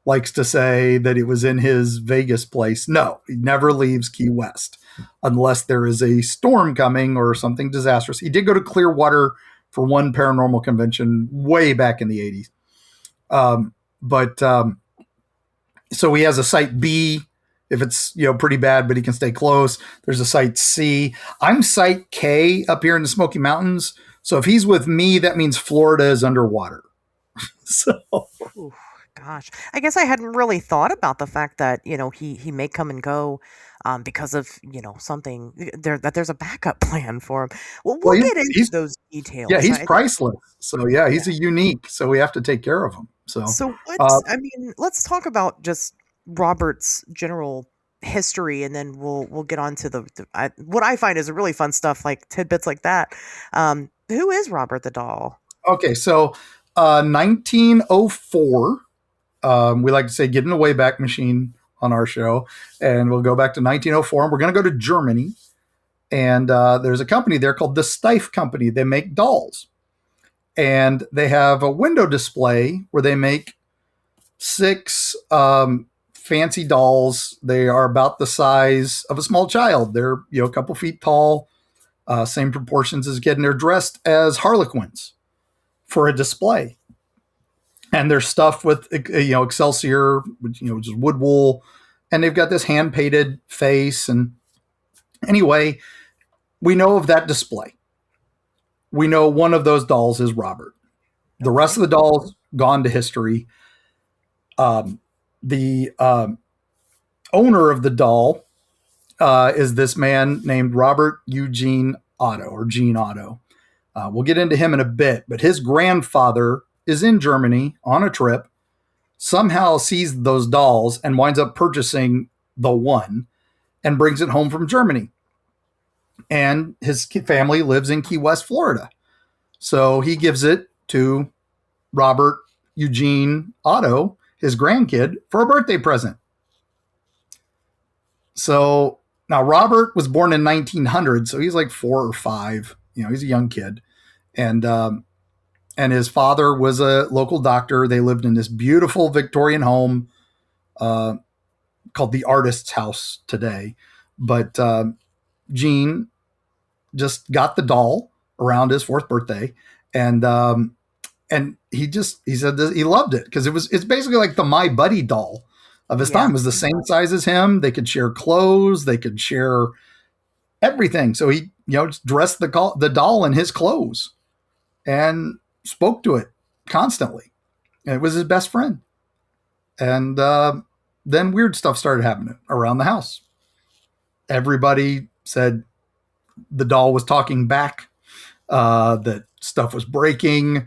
likes to say that it was in his Vegas place. No, he never leaves Key West unless there is a storm coming or something disastrous. He did go to Clearwater for one paranormal convention way back in the 80s. So he has a site B if it's pretty bad, but he can stay close. There's a site C. I'm site K up here in the Smoky Mountains. So if he's with me, that means Florida is underwater. So Ooh, Gosh, I guess I hadn't really thought about the fact that he may come and go because of something that there's a backup plan for him. Well, Well, we'll get into he's those yeah, details. he's priceless. So yeah, he's Yeah. a unique. So we have to take care of him. So So uh, let's talk about just Robert's general history, and then we'll get on to what I find is really fun stuff, like tidbits like that. Who is Robert the doll? okay, so 1904. We like to say get in the Wayback Machine on our show, and we'll go back to 1904. And we're going to go to Germany, and there's a company there called the Steiff Company. They make dolls, and they have a window display where they make 6 fancy dolls. They are about the size of a small child. They're a couple feet tall, same proportions as a kid, and they're dressed as Harlequins for a display. And they're stuffed with Excelsior, which is wood wool, and they've got this hand painted face. And anyway, we know of that display. We know one of those dolls is Robert. The rest of the dolls gone to history. The owner of the doll is this man named Robert Eugene Otto, or Gene Otto. We'll get into him in a bit, but his grandfather is in Germany on a trip, somehow sees those dolls and winds up purchasing the one and brings it home from Germany. And his family lives in Key West, Florida. So he gives it to Robert Eugene Otto, his grandkid, for a birthday present. So now Robert was born in 1900, so he's like 4 or 5. He's a young kid. And his father was a local doctor. They lived in this beautiful Victorian home called the Artist's House today. But Gene just got the doll around his 4th birthday, and he said that he loved it because it's basically like the My Buddy doll of his time. It was the same size as him. They could share clothes. They could share everything. So he just dressed the doll in his clothes and spoke to it constantly. And it was his best friend. And then weird stuff started happening around the house. Everybody said the doll was talking back, that stuff was breaking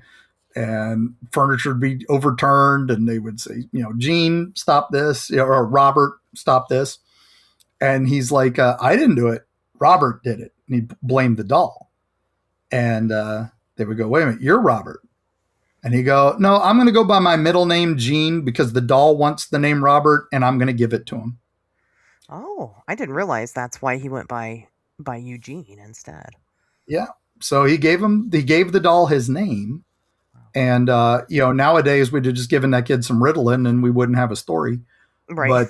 and furniture would be overturned. And they would say, Gene, stop this, or Robert, stop this. And he's like, I didn't do it. Robert did it. And he blamed the doll. And they would go, wait a minute, you're Robert. And he'd go, no, I'm going to go by my middle name, Gene, because the doll wants the name Robert, and I'm going to give it to him. Oh, I didn't realize that's why he went by Eugene instead. Yeah. So he gave the doll his name. And, nowadays we'd have just given that kid some Ritalin and we wouldn't have a story. Right.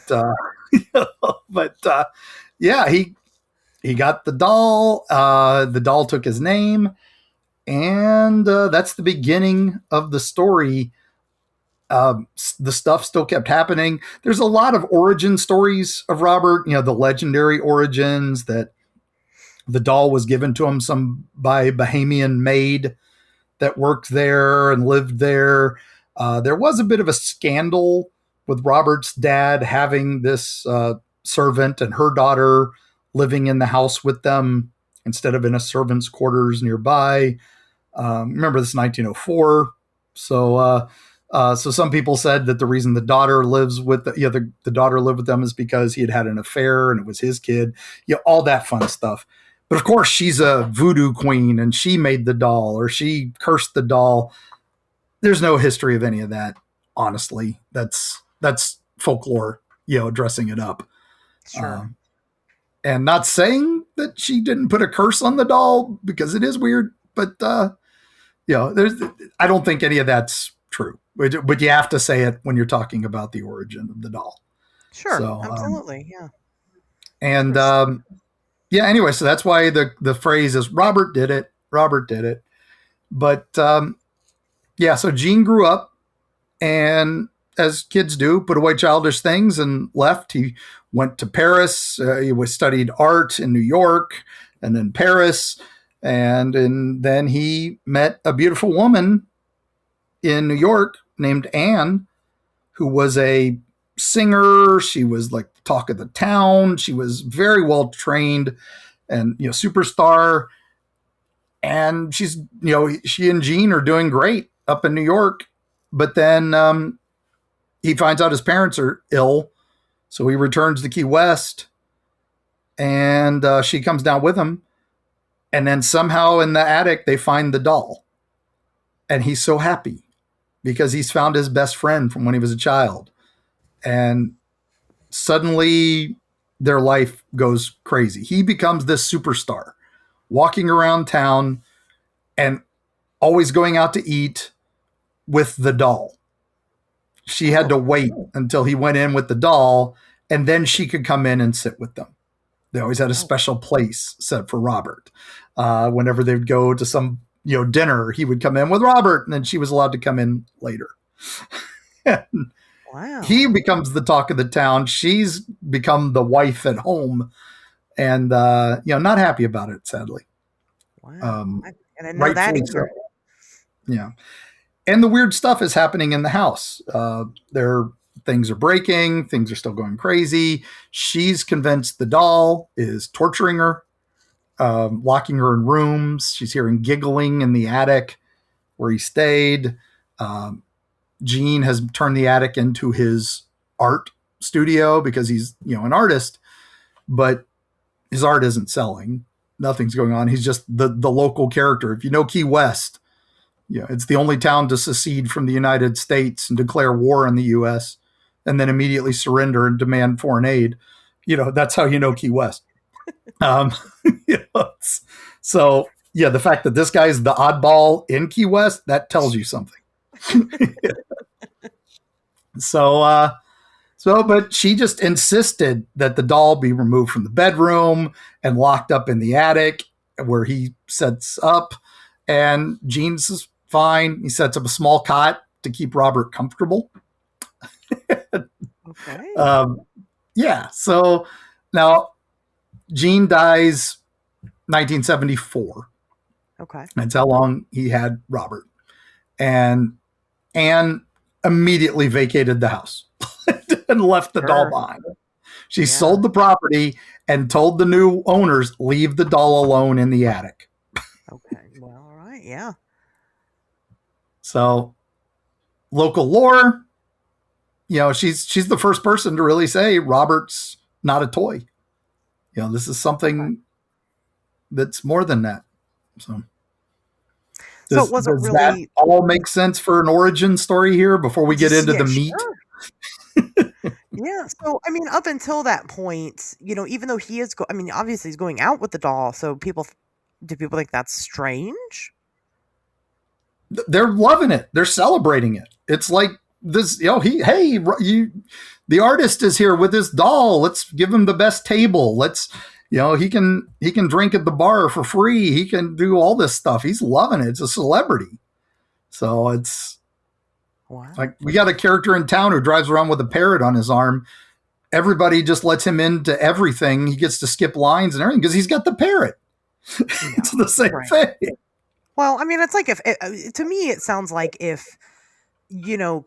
But, yeah, he got the doll. The doll took his name. And that's the beginning of the story. The stuff still kept happening. There's a lot of origin stories of Robert, the legendary origins that the doll was given to him by a Bahamian maid that worked there and lived there. There was a bit of a scandal with Robert's dad having this servant and her daughter living in the house with them instead of in a servant's quarters nearby. Remember, this is 1904. So some people said that the reason the daughter lives with the daughter lived with them is because he had an affair and it was his kid. All that fun stuff. But of course, she's a voodoo queen and she made the doll or she cursed the doll. There's no history of any of that. Honestly, that's folklore, dressing it up. Sure. And not saying that she didn't put a curse on the doll because it is weird, but I don't think any of that's true. But you have to say it when you're talking about the origin of the doll. Sure. So, absolutely. Yeah. And anyway, so that's why the phrase is Robert did it. Robert did it. But so Gene grew up and, as kids do, put away childish things and left. He went to Paris. He studied art in New York and then Paris. And then he met a beautiful woman in New York named Anne, who was a singer. She was like the talk of the town. She was very well trained and, superstar. And she's, she and Gene are doing great up in New York. But then he finds out his parents are ill. So he returns to Key West and she comes down with him. And then somehow in the attic, they find the doll. And he's so happy because he's found his best friend from when he was a child. And suddenly their life goes crazy. He becomes this superstar, walking around town and always going out to eat with the doll. She had to wait until he went in with the doll, and then she could come in and sit with them. They always had a special place set for Robert. Whenever they'd go to some dinner, he would come in with Robert, and then she was allowed to come in later. Wow. He becomes the talk of the town. She's become the wife at home, and not happy about it, sadly. Wow. I didn't know that either. Yeah. And the weird stuff is happening in the house. Things are breaking. Things are still going crazy. She's convinced the doll is torturing her, locking her in rooms. She's hearing giggling in the attic where he stayed. Gene has turned the attic into his art studio because he's, an artist, but his art isn't selling. Nothing's going on. He's just the local character. If you know Key West, it's the only town to secede from the United States and declare war on the U.S. and then immediately surrender and demand foreign aid. That's how you know Key West. So the fact that this guy is the oddball in Key West, that tells you something. But she just insisted that the doll be removed from the bedroom and locked up in the attic where he sets up. And Gene's is fine. He sets up a small cot to keep Robert comfortable. Okay. So now Gene dies 1974. Okay. That's how long he had Robert. And Anne immediately vacated the house and left the doll behind. She sold the property and told the new owners, leave the doll alone in the attic. Okay. Well, all right. Yeah. So local lore, she's the first person to really say Robert's not a toy. This is something that's more than that. So it wasn't does really that all make sense for an origin story here before we get into the meat? Sure. Yeah. So, up until that point, even though he is, obviously he's going out with the doll. So do people think that's strange? They're loving it. They're celebrating it. It's like this, the artist is here with his doll. Let's give him the best table. Let's, he can drink at the bar for free. He can do all this stuff. He's loving it. It's a celebrity. So it's like we got a character in town who drives around with a parrot on his arm. Everybody just lets him into everything. He gets to skip lines and everything because he's got the parrot. It's the same thing. Well, it's like to me, it sounds like if,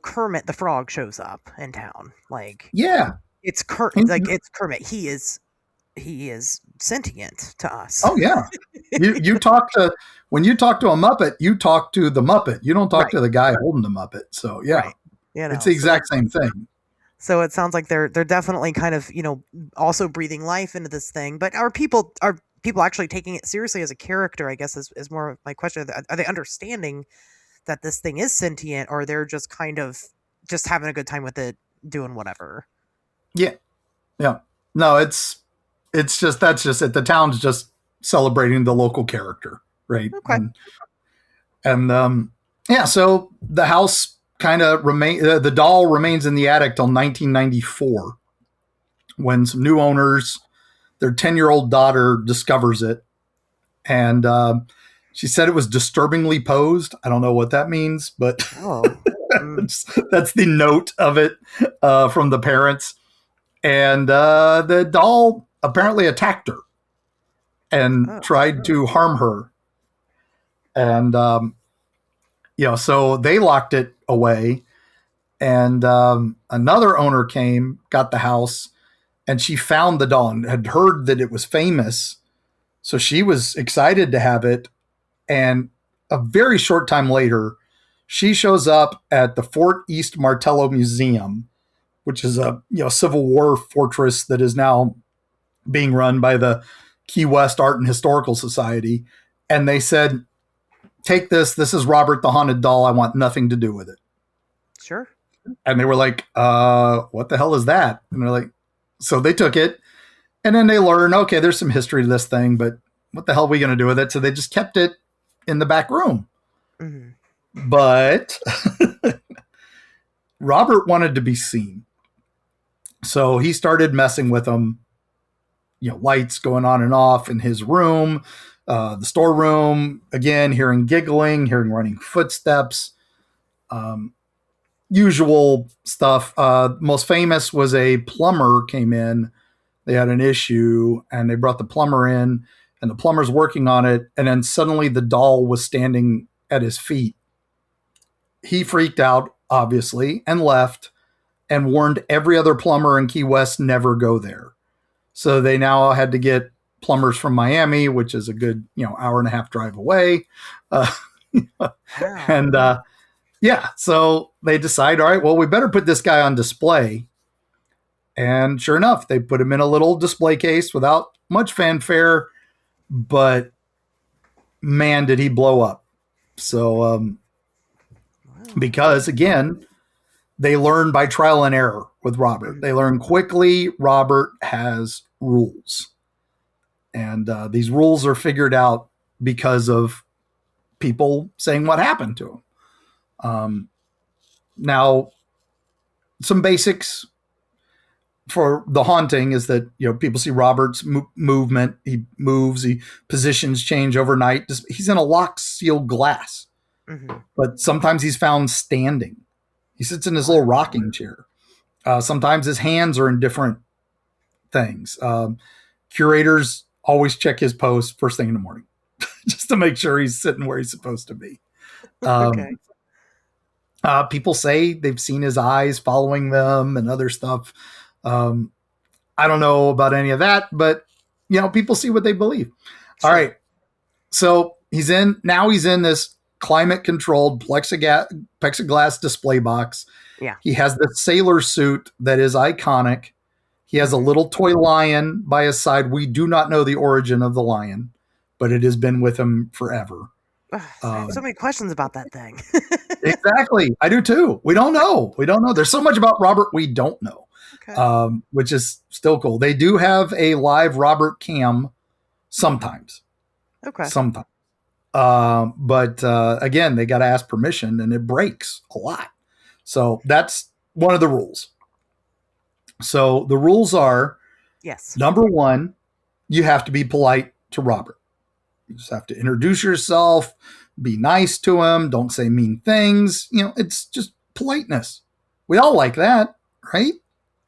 Kermit the Frog shows up in town, like, it's Kermit, it's Kermit. He is sentient to us. Oh yeah. When you talk to a Muppet, you talk to the Muppet. You don't talk to the guy holding the Muppet. So it's the exact same thing. So it sounds like they're definitely kind of, also breathing life into this thing, but are people actually taking it seriously as a character, I guess is more of my question. Are they understanding that this thing is sentient, or they're just kind of just having a good time with it, doing whatever? Yeah. No, it's just, that's just it. The town's just celebrating the local character. Right. Okay. So the house kind of the doll remains in the attic till 1994 when some new owners, their 10-year-old daughter discovers it. And she said it was disturbingly posed. I don't know what that means, but that's the note of it from the parents. And the doll apparently attacked her and tried to harm her. And, so they locked it away. And another owner came, got the house, and she found the doll and had heard that it was famous. So she was excited to have it. And a very short time later, she shows up at the Fort East Martello Museum, which is a Civil War fortress that is now being run by the Key West Art and Historical Society. And they said, take this. This is Robert the Haunted Doll. I want nothing to do with it. Sure. And they were like, what the hell is that? And they're like, so they took it. And then they learned, okay, there's some history to this thing, but what the hell are we going to do with it? So they just kept it in the back room. Mm-hmm. But Robert wanted to be seen. So he started messing with them, lights going on and off in his room, the storeroom, again, hearing giggling, hearing running footsteps, usual stuff. Most famous was a plumber came in. They had an issue and they brought the plumber in and the plumber's working on it. And then suddenly the doll was standing at his feet. He freaked out, obviously, and left and warned every other plumber in Key West never go there. So they now had to get plumbers from Miami, which is a good, hour and a half drive away. And so they decide, all right, well, we better put this guy on display. And sure enough, they put him in a little display case without much fanfare, but man, did he blow up. So, because again, they learn by trial and error with Robert. They learn quickly Robert has rules. And these rules are figured out because of people saying what happened to him. Now, some basics for the haunting is that, people see Robert's movement. He moves, positions change overnight. He's in a locked, sealed glass. Mm-hmm. But sometimes he's found standing. He sits in his little rocking chair. Sometimes his hands are in different things. Curators always check his post first thing in the morning just to make sure he's sitting where he's supposed to be. Okay. People say they've seen his eyes following them and other stuff. I don't know about any of that, but people see what they believe. Sure. All right. So he's in this climate controlled plexiglass display box. Yeah. He has the sailor suit that is iconic. He has a little toy lion by his side. We do not know the origin of the lion, but it has been with him forever. I have so many questions about that thing. Exactly. I do too. We don't know. There's so much about Robert we don't know. Okay. Which is still cool. They do have a live Robert cam sometimes. Okay. Sometimes. But again, they got to ask permission and it breaks a lot. So that's one of the rules. So the rules are, yes. Number one, you have to be polite to Robert. You just have to introduce yourself, be nice to him. Don't say mean things. It's just politeness. We all like that, right?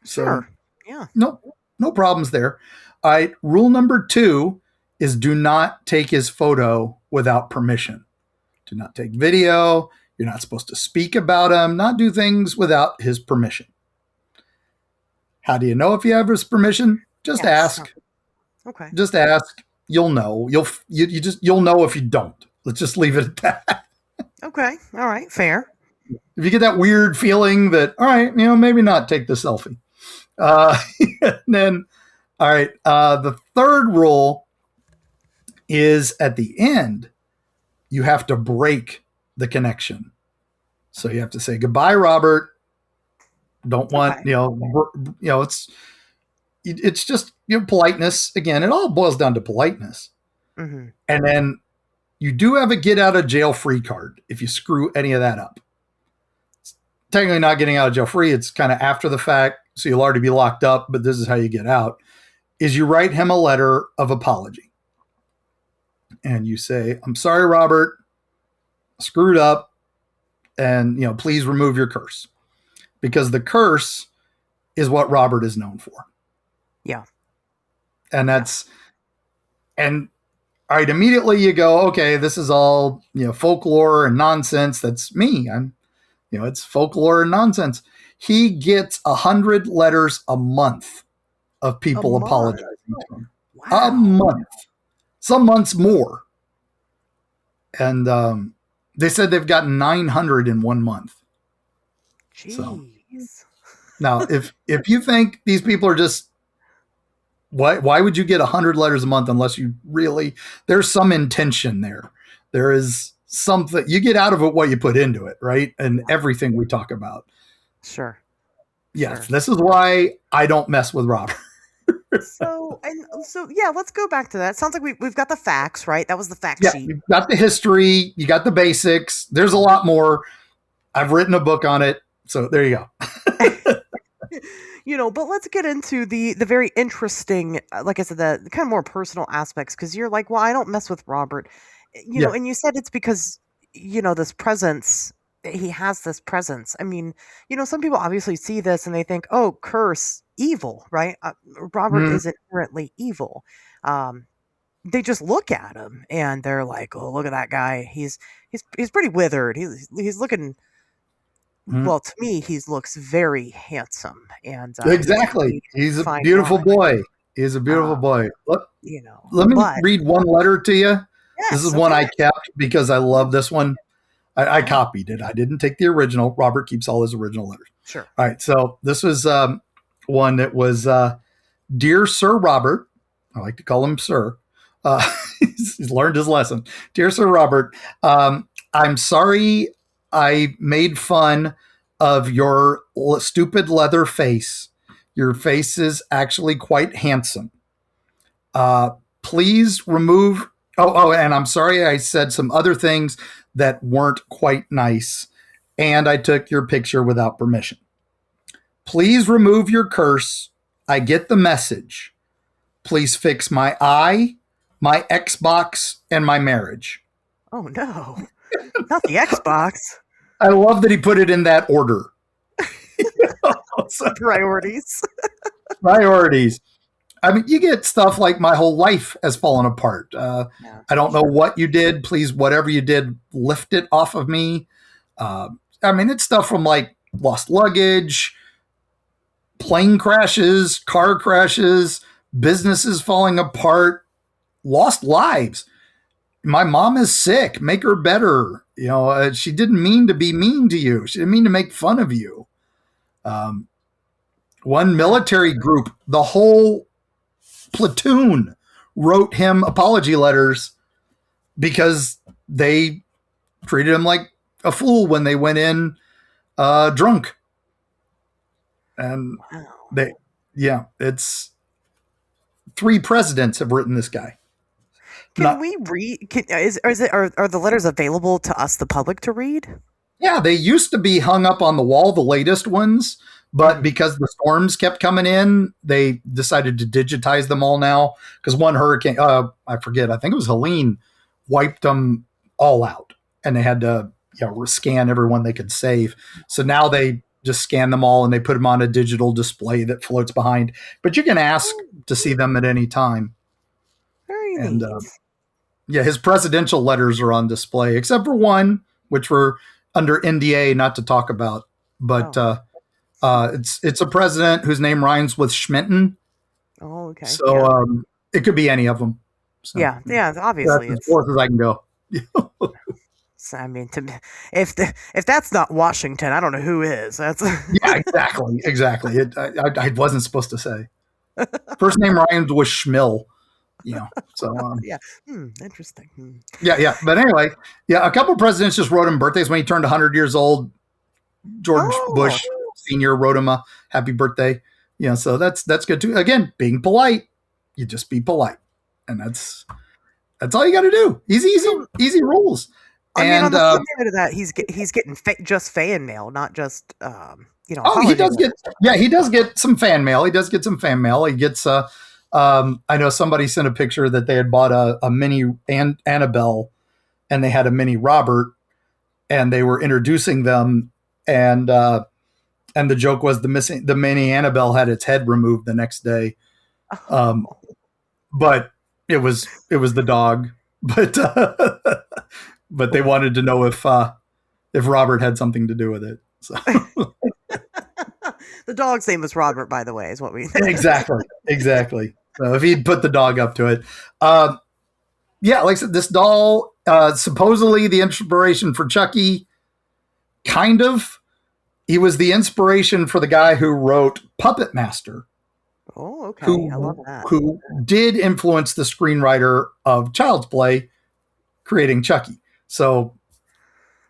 Sure. Yeah. No problems there. All right. Rule number 2 is do not take his photo without permission. Do not take video. You're not supposed to speak about him, not do things without his permission. How do you know if you have his permission? Just ask. Okay. Just ask. You'll know. You'll know if you don't. Let's just leave it at that. Okay. All right. Fair. If you get that weird feeling that, all right, maybe not take the selfie. And then, all right. The third rule is at the end, you have to break the connection. So you have to say goodbye, Robert. Don't want, it's just, politeness. Again, it all boils down to politeness. Mm-hmm. And then you do have a get out of jail free card if you screw any of that up. It's technically not getting out of jail free. It's kind of after the fact. So you'll already be locked up, but this is how you get out, is you write him a letter of apology. And you say, I'm sorry, Robert, screwed up. And, please remove your curse. Because the curse is what Robert is known for. Yeah. And and all right, immediately you go, okay, this is all, folklore and nonsense. That's me. It's folklore and nonsense. He gets 100 letters a month of people apologizing to him. Wow. A month. Some months more. And they said they've gotten 900 in 1 month. Jeez. So, now, if you think these people are just, why would you get 100 letters a month unless you really, there's some intention there. There is something, you get out of it what you put into it, right? And everything we talk about. Sure. Yes, This is why I don't mess with Robert. So yeah, let's go back to that. Sounds like we've got the facts, right? That was the fact sheet. You've got the history, you got the basics. There's a lot more. I've written a book on it, so there you go. But let's get into the very interesting, like I said, the kind of more personal aspects, because you're like, well, I don't mess with Robert, and you said it's because this presence. He has this presence. I mean, some people obviously see this and they think, oh, curse, evil, right? Robert isn't inherently evil. They just look at him and they're like, oh, look at that guy. He's pretty withered. He's looking, well, to me, he looks very handsome. And exactly. He's a beautiful boy. He's a beautiful boy. Let me read one letter to you. Yes, this is one I kept because I love this one. I copied it. I didn't take the original. Robert keeps all his original letters. Sure. All right. So this was one that was, Dear Sir Robert. I like to call him Sir. He's learned his lesson. Dear Sir Robert, I'm sorry I made fun of your stupid leather face. Your face is actually quite handsome. Please remove... Oh, and I'm sorry I said some other things that weren't quite nice, and I took your picture without permission. Please remove your curse. I get the message. Please fix my eye, my Xbox, and my marriage. Oh, no. Not the Xbox. I love that he put it in that order. Priorities. Priorities. I mean, you get stuff like my whole life has fallen apart. I don't know what you did. Please, whatever you did, lift it off of me. I mean, it's stuff from like lost luggage, plane crashes, car crashes, businesses falling apart, lost lives. My mom is sick. Make her better. She didn't mean to be mean to you. She didn't mean to make fun of you. One military group, the whole platoon wrote him apology letters because they treated him like a fool when they went in drunk. And it's 3 presidents have written this guy. Can we read? Are the letters available to us, the public, to read? Yeah, they used to be hung up on the wall, the latest ones. But because the storms kept coming in, they decided to digitize them all now. Because one hurricane, I forget, I think it was Helene, wiped them all out. And they had to scan everyone they could save. So now they just scan them all and they put them on a digital display that floats behind. But you can ask to see them at any time. Very neat. His presidential letters are on display, except for one, which were under NDA not to talk about. But it's a president whose name rhymes with Schminton. Oh, okay. So it could be any of them. So, yeah, obviously. That's as far as I can go. So, I mean, if that's not Washington, I don't know who is. That's yeah, exactly. I wasn't supposed to say. First name rhymed with Schmill. So interesting. Yeah. But anyway, a couple presidents just wrote him birthdays when he turned 100 years old. George Bush Senior wrote him a happy birthday. So that's good too. Again, being polite, you just be polite, and that's all you got to do. Easy rules. I mean, on the flip side of that, he's getting just fan mail, not just he does get he does get some fan mail. He gets I know somebody sent a picture that they had bought a mini Annabelle, and they had a mini Robert, and they were introducing them, and the joke was the mini Annabelle had its head removed the next day, but it was the dog, but they wanted to know if if Robert had something to do with it. So The dog's name was Robert, by the way, is what we exactly. So if he'd put the dog up to it, yeah, like I said, this doll supposedly the inspiration for Chucky, kind of. He was the inspiration for the guy who wrote Puppet Master. Oh, okay. I love that. Who did influence the screenwriter of Child's Play, creating Chucky. So,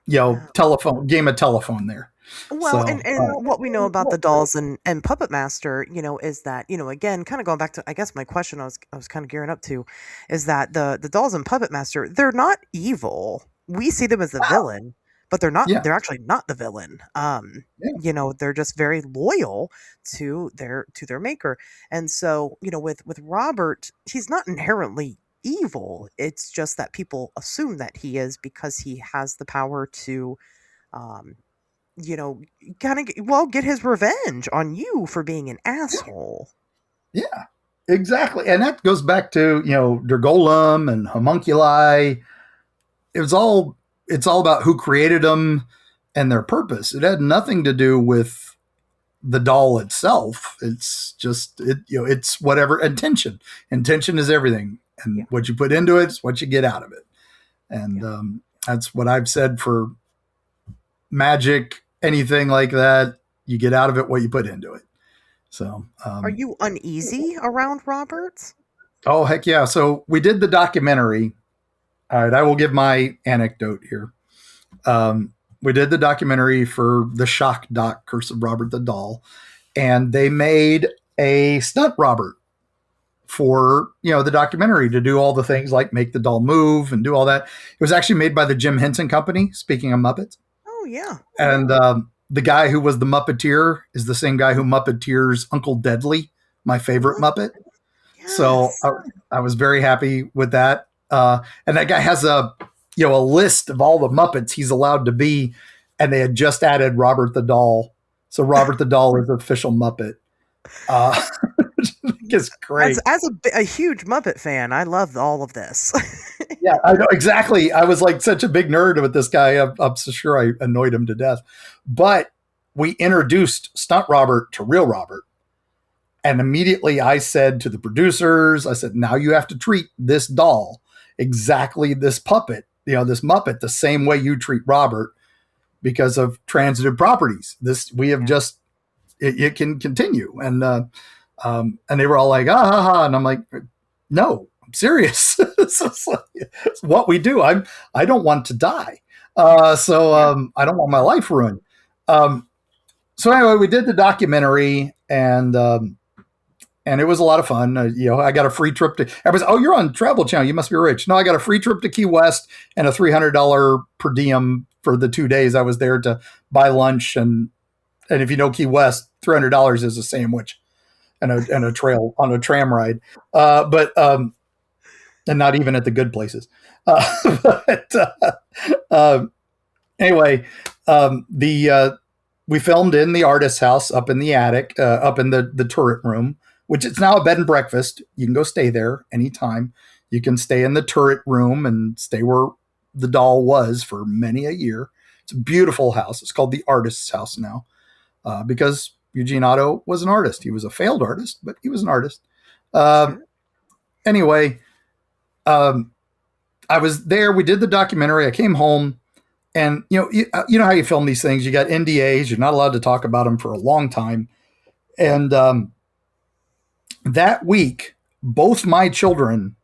game of telephone there. Well, So, and what we know about the dolls and Puppet Master, is that, again, kind of going back to, I guess, my question I was kind of gearing up to, is that the dolls in Puppet Master, they're not evil. We see them as the villain, but they're not. Yeah. They're actually not the villain. They're just very loyal to their maker. And so, with Robert, he's not inherently evil. It's just that people assume that he is because he has the power to, get his revenge on you for being an asshole. Yeah, exactly. And that goes back to, Der Golem and Homunculi. It's all about who created them and their purpose. It had nothing to do with the doll itself. It's just, it's whatever intention. Intention is everything. And what you put into it is what you get out of it. And that's what I've said for magic, anything like that. You get out of it what you put into it. So, are you uneasy around Robert? Oh, heck yeah. So we did the documentary. All right, I will give my anecdote here. We did the documentary for the Shock Doc, Curse of Robert the Doll, and they made a stunt Robert for, the documentary to do all the things like make the doll move and do all that. It was actually made by the Jim Henson Company, speaking of Muppets. Oh, yeah. And the guy who was the Muppeteer is the same guy who Muppeteers Uncle Deadly, my favorite Muppet. Yes. So I was very happy with that. And that guy has a list of all the Muppets he's allowed to be, and they had just added Robert the Doll. So Robert the Doll is the official Muppet. It's great. As a huge Muppet fan, I love all of this. Yeah, I know exactly. I was like such a big nerd with this guy. I'm so sure I annoyed him to death. But we introduced Stunt Robert to Real Robert. And immediately I said to the producers, I said, now you have to treat this doll exactly this puppet, this Muppet, the same way you treat Robert because of transitive properties. We have just, it can continue. And they were all like, ah, ha, ha. And I'm like, no, I'm serious. It's what we do. I don't want to die. I don't want my life ruined. So anyway, we did the documentary and it was a lot of fun. I got a free trip to, everybody's, oh, you're on Travel Channel. You must be rich. No, I got a free trip to Key West and a $300 per diem for the 2 days I was there to buy lunch. And if you know Key West, $300 is a sandwich and a trail on a tram ride. And not even at the good places. Anyway, we filmed in the artist's house up in the attic, up in the turret room, which is now a bed and breakfast. You can go stay there anytime. You can stay in the turret room and stay where the doll was for many a year. It's a beautiful house. It's called the artist's house now because Eugene Otto was an artist. He was a failed artist, but he was an artist. Anyway, I was there. We did the documentary. I came home. And, you know how you film these things. You got NDAs. You're not allowed to talk about them for a long time. And that week, both my children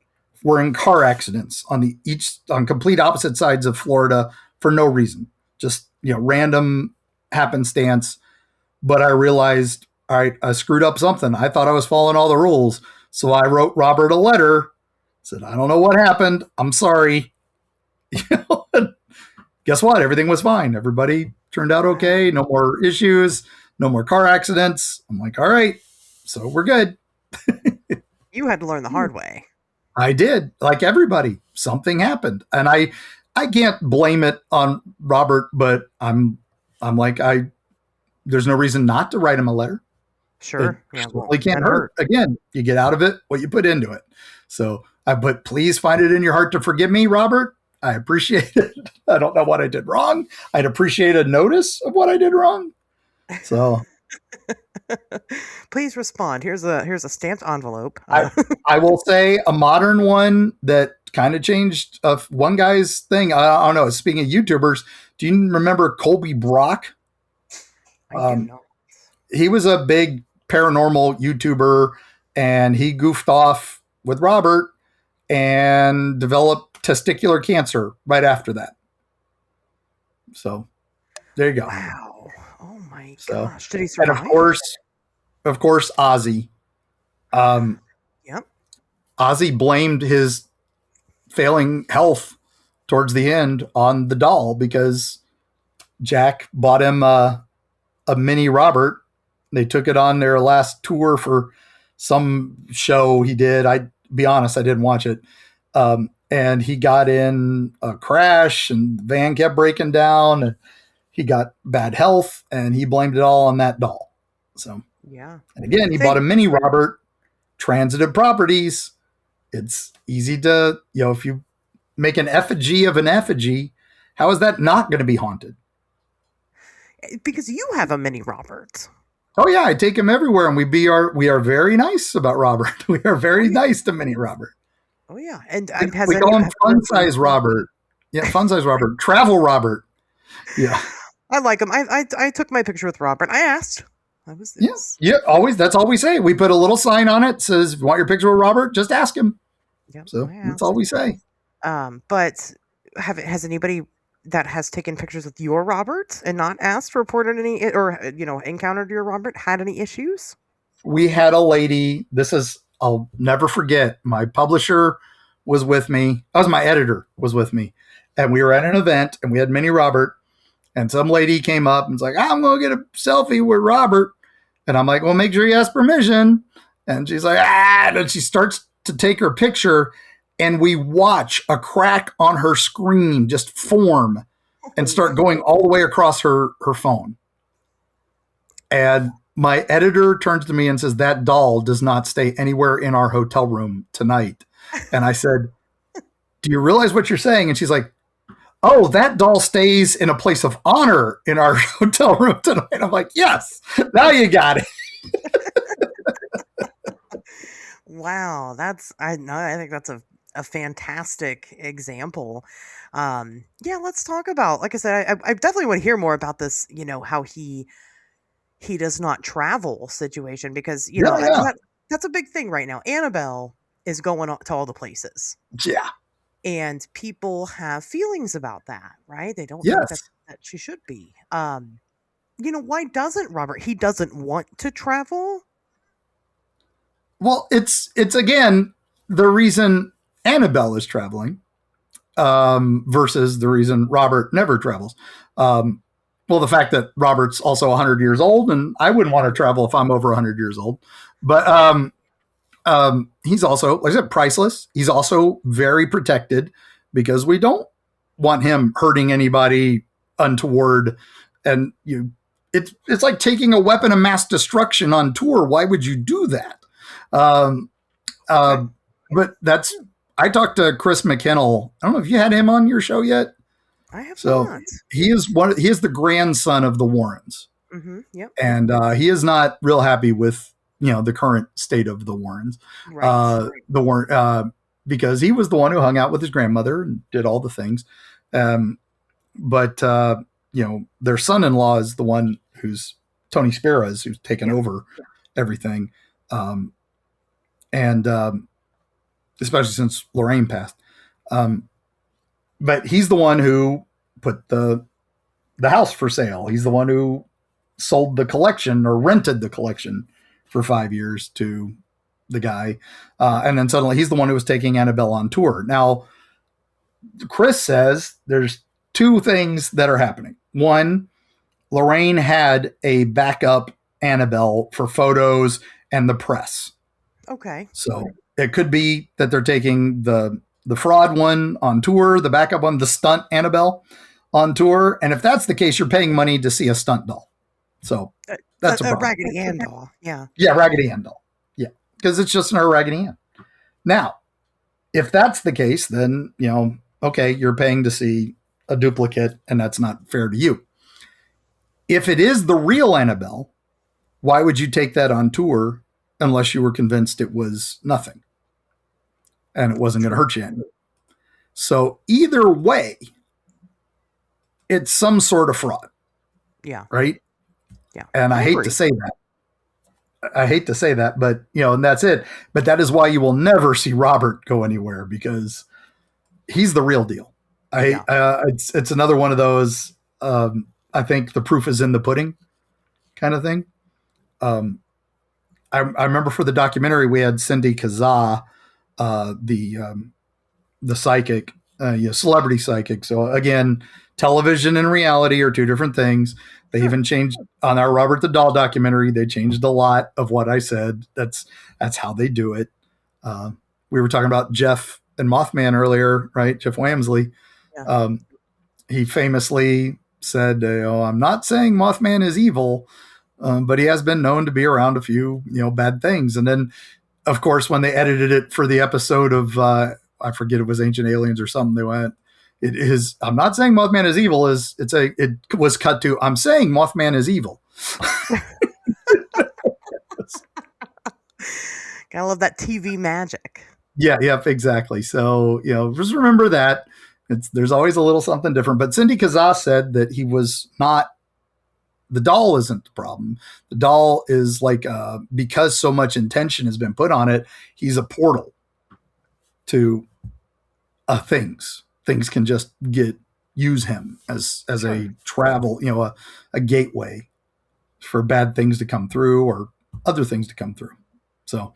were in car accidents on complete opposite sides of Florida for no reason. Just, random happenstance. But I realized, all right, I screwed up something. I thought I was following all the rules. So I wrote Robert a letter. Said, I don't know what happened. I'm sorry. Guess what? Everything was fine. Everybody turned out okay. No more issues. No more car accidents. I'm like, all right, so we're good. You had to learn the hard way. I did. Like everybody, something happened. And I can't blame it on Robert, but I'm like, there's no reason not to write him a letter. Sure. It can't hurt. Again, you get out of it what you put into it. So I put, please find it in your heart to forgive me, Robert. I appreciate it. I don't know what I did wrong. I'd appreciate a notice of what I did wrong. So Please respond. Here's a stamped envelope. I will say a modern one that kind of changed one guy's thing. I don't know. Speaking of YouTubers, do you remember Colby Brock? I do not. He was a big paranormal YouTuber, and he goofed off with Robert and developed testicular cancer right after that. So there you go. Wow. Oh my gosh. Did he survive? And of course, Ozzy. Yep. Ozzy blamed his failing health towards the end on the doll because Jack bought him a mini Robert. They took it on their last tour for some show he did. I be honest, I didn't watch it. And he got in a crash and the van kept breaking down and he got bad health and he blamed it all on that doll. So, yeah. And again, he bought a mini Robert, transitive properties. It's easy to, if you make an effigy of an effigy, how is that not going to be haunted? Because you have a mini Robert. Oh yeah, I take him everywhere, and we are very nice about Robert. We are very nice to Mini Robert. Oh yeah, and we call him Fun Size Robert. Yeah, Fun Size Robert, Travel Robert. Yeah, I like him. I took my picture with Robert. I asked. Yeah. Always. That's all we say. We put a little sign on it says, "If you want your picture with Robert, just ask him." Yeah, so that's all we say. But has anybody that has taken pictures with your Robert and not asked, reported any, or encountered your Robert, had any issues? We had a lady. I'll never forget. My publisher was with me. My editor was with me, and we were at an event, and we had Mini Robert, and some lady came up and was like, "I'm going to get a selfie with Robert," and I'm like, "Well, make sure you ask permission." And she's like, and then she starts to take her picture. And we watch a crack on her screen just form and start going all the way across her phone. And my editor turns to me and says, "That doll does not stay anywhere in our hotel room tonight." And I said, "Do you realize what you're saying?" And she's like, "Oh, that doll stays in a place of honor in our hotel room tonight." I'm like, "Yes, now you got it." Wow. I think that's a fantastic example. Yeah, let's talk about, like I said, I definitely want to hear more about this, how he does not travel situation, because that's a big thing right now. Annabelle is going to all the places. Yeah. And people have feelings about that, right? They don't think that she should be. Why doesn't Robert? He doesn't want to travel? Well, it's again the reason Annabelle is traveling versus the reason Robert never travels. Well, the fact that Robert's also 100 years old, and I wouldn't want to travel if I'm over 100 years old. But he's also, like I said, priceless. He's also very protected because we don't want him hurting anybody untoward. And it's like taking a weapon of mass destruction on tour. Why would you do that? But I talked to Chris McKinnell. I don't know if you had him on your show yet. I have not. He is the grandson of the Warrens. Mm-hmm, yep. And he is not real happy with the current state of the Warrens. Right. The Warren because he was the one who hung out with his grandmother and did all the things. But their son-in-law is the one who's Tony Speras, who's taken over everything. And especially since Lorraine passed. But he's the one who put the house for sale. He's the one who sold the collection or rented the collection for 5 years to the guy. And then suddenly he's the one who was taking Annabelle on tour. Now, Chris says there's two things that are happening. One, Lorraine had a backup Annabelle for photos and the press. Okay. So it could be that they're taking the fraud one on tour, the backup one, the stunt Annabelle on tour. And if that's the case, you're paying money to see a stunt doll. So that's a Raggedy Ann doll. Yeah. Yeah, Raggedy Ann doll. Yeah, because it's just another Raggedy Ann. Now, if that's the case, then okay, you're paying to see a duplicate, and that's not fair to you. If it is the real Annabelle, why would you take that on tour unless you were convinced it was nothing and it wasn't going to hurt you any? So either way, it's some sort of fraud. Yeah. Right? Yeah. And I hate to say that. But and that's it. But that is why you will never see Robert go anywhere, because he's the real deal. It's another one of those. I think the proof is in the pudding kind of thing. I remember for the documentary we had Cindy Kazaa, the psychic, celebrity psychic. So again, television and reality are two different things. They even changed on our Robert the Doll documentary. They changed a lot of what I said. That's how they do it. We were talking about Jeff and Mothman earlier, right? Jeff Wamsley. Yeah. He famously said, I'm not saying Mothman is evil, but he has been known to be around a few, bad things. And then, of course, when they edited it for the episode of, I forget, it was Ancient Aliens or something, they went, I'm not saying Mothman is evil, it was cut to, I'm saying Mothman is evil. Gotta love that TV magic. Yeah, exactly. So, just remember that. There's always a little something different. But Cindy Kazaa said that he was not, the doll isn't the problem. The doll is like, because so much intention has been put on it, he's a portal to things. Things can just use him as a travel, a gateway for bad things to come through or other things to come through. So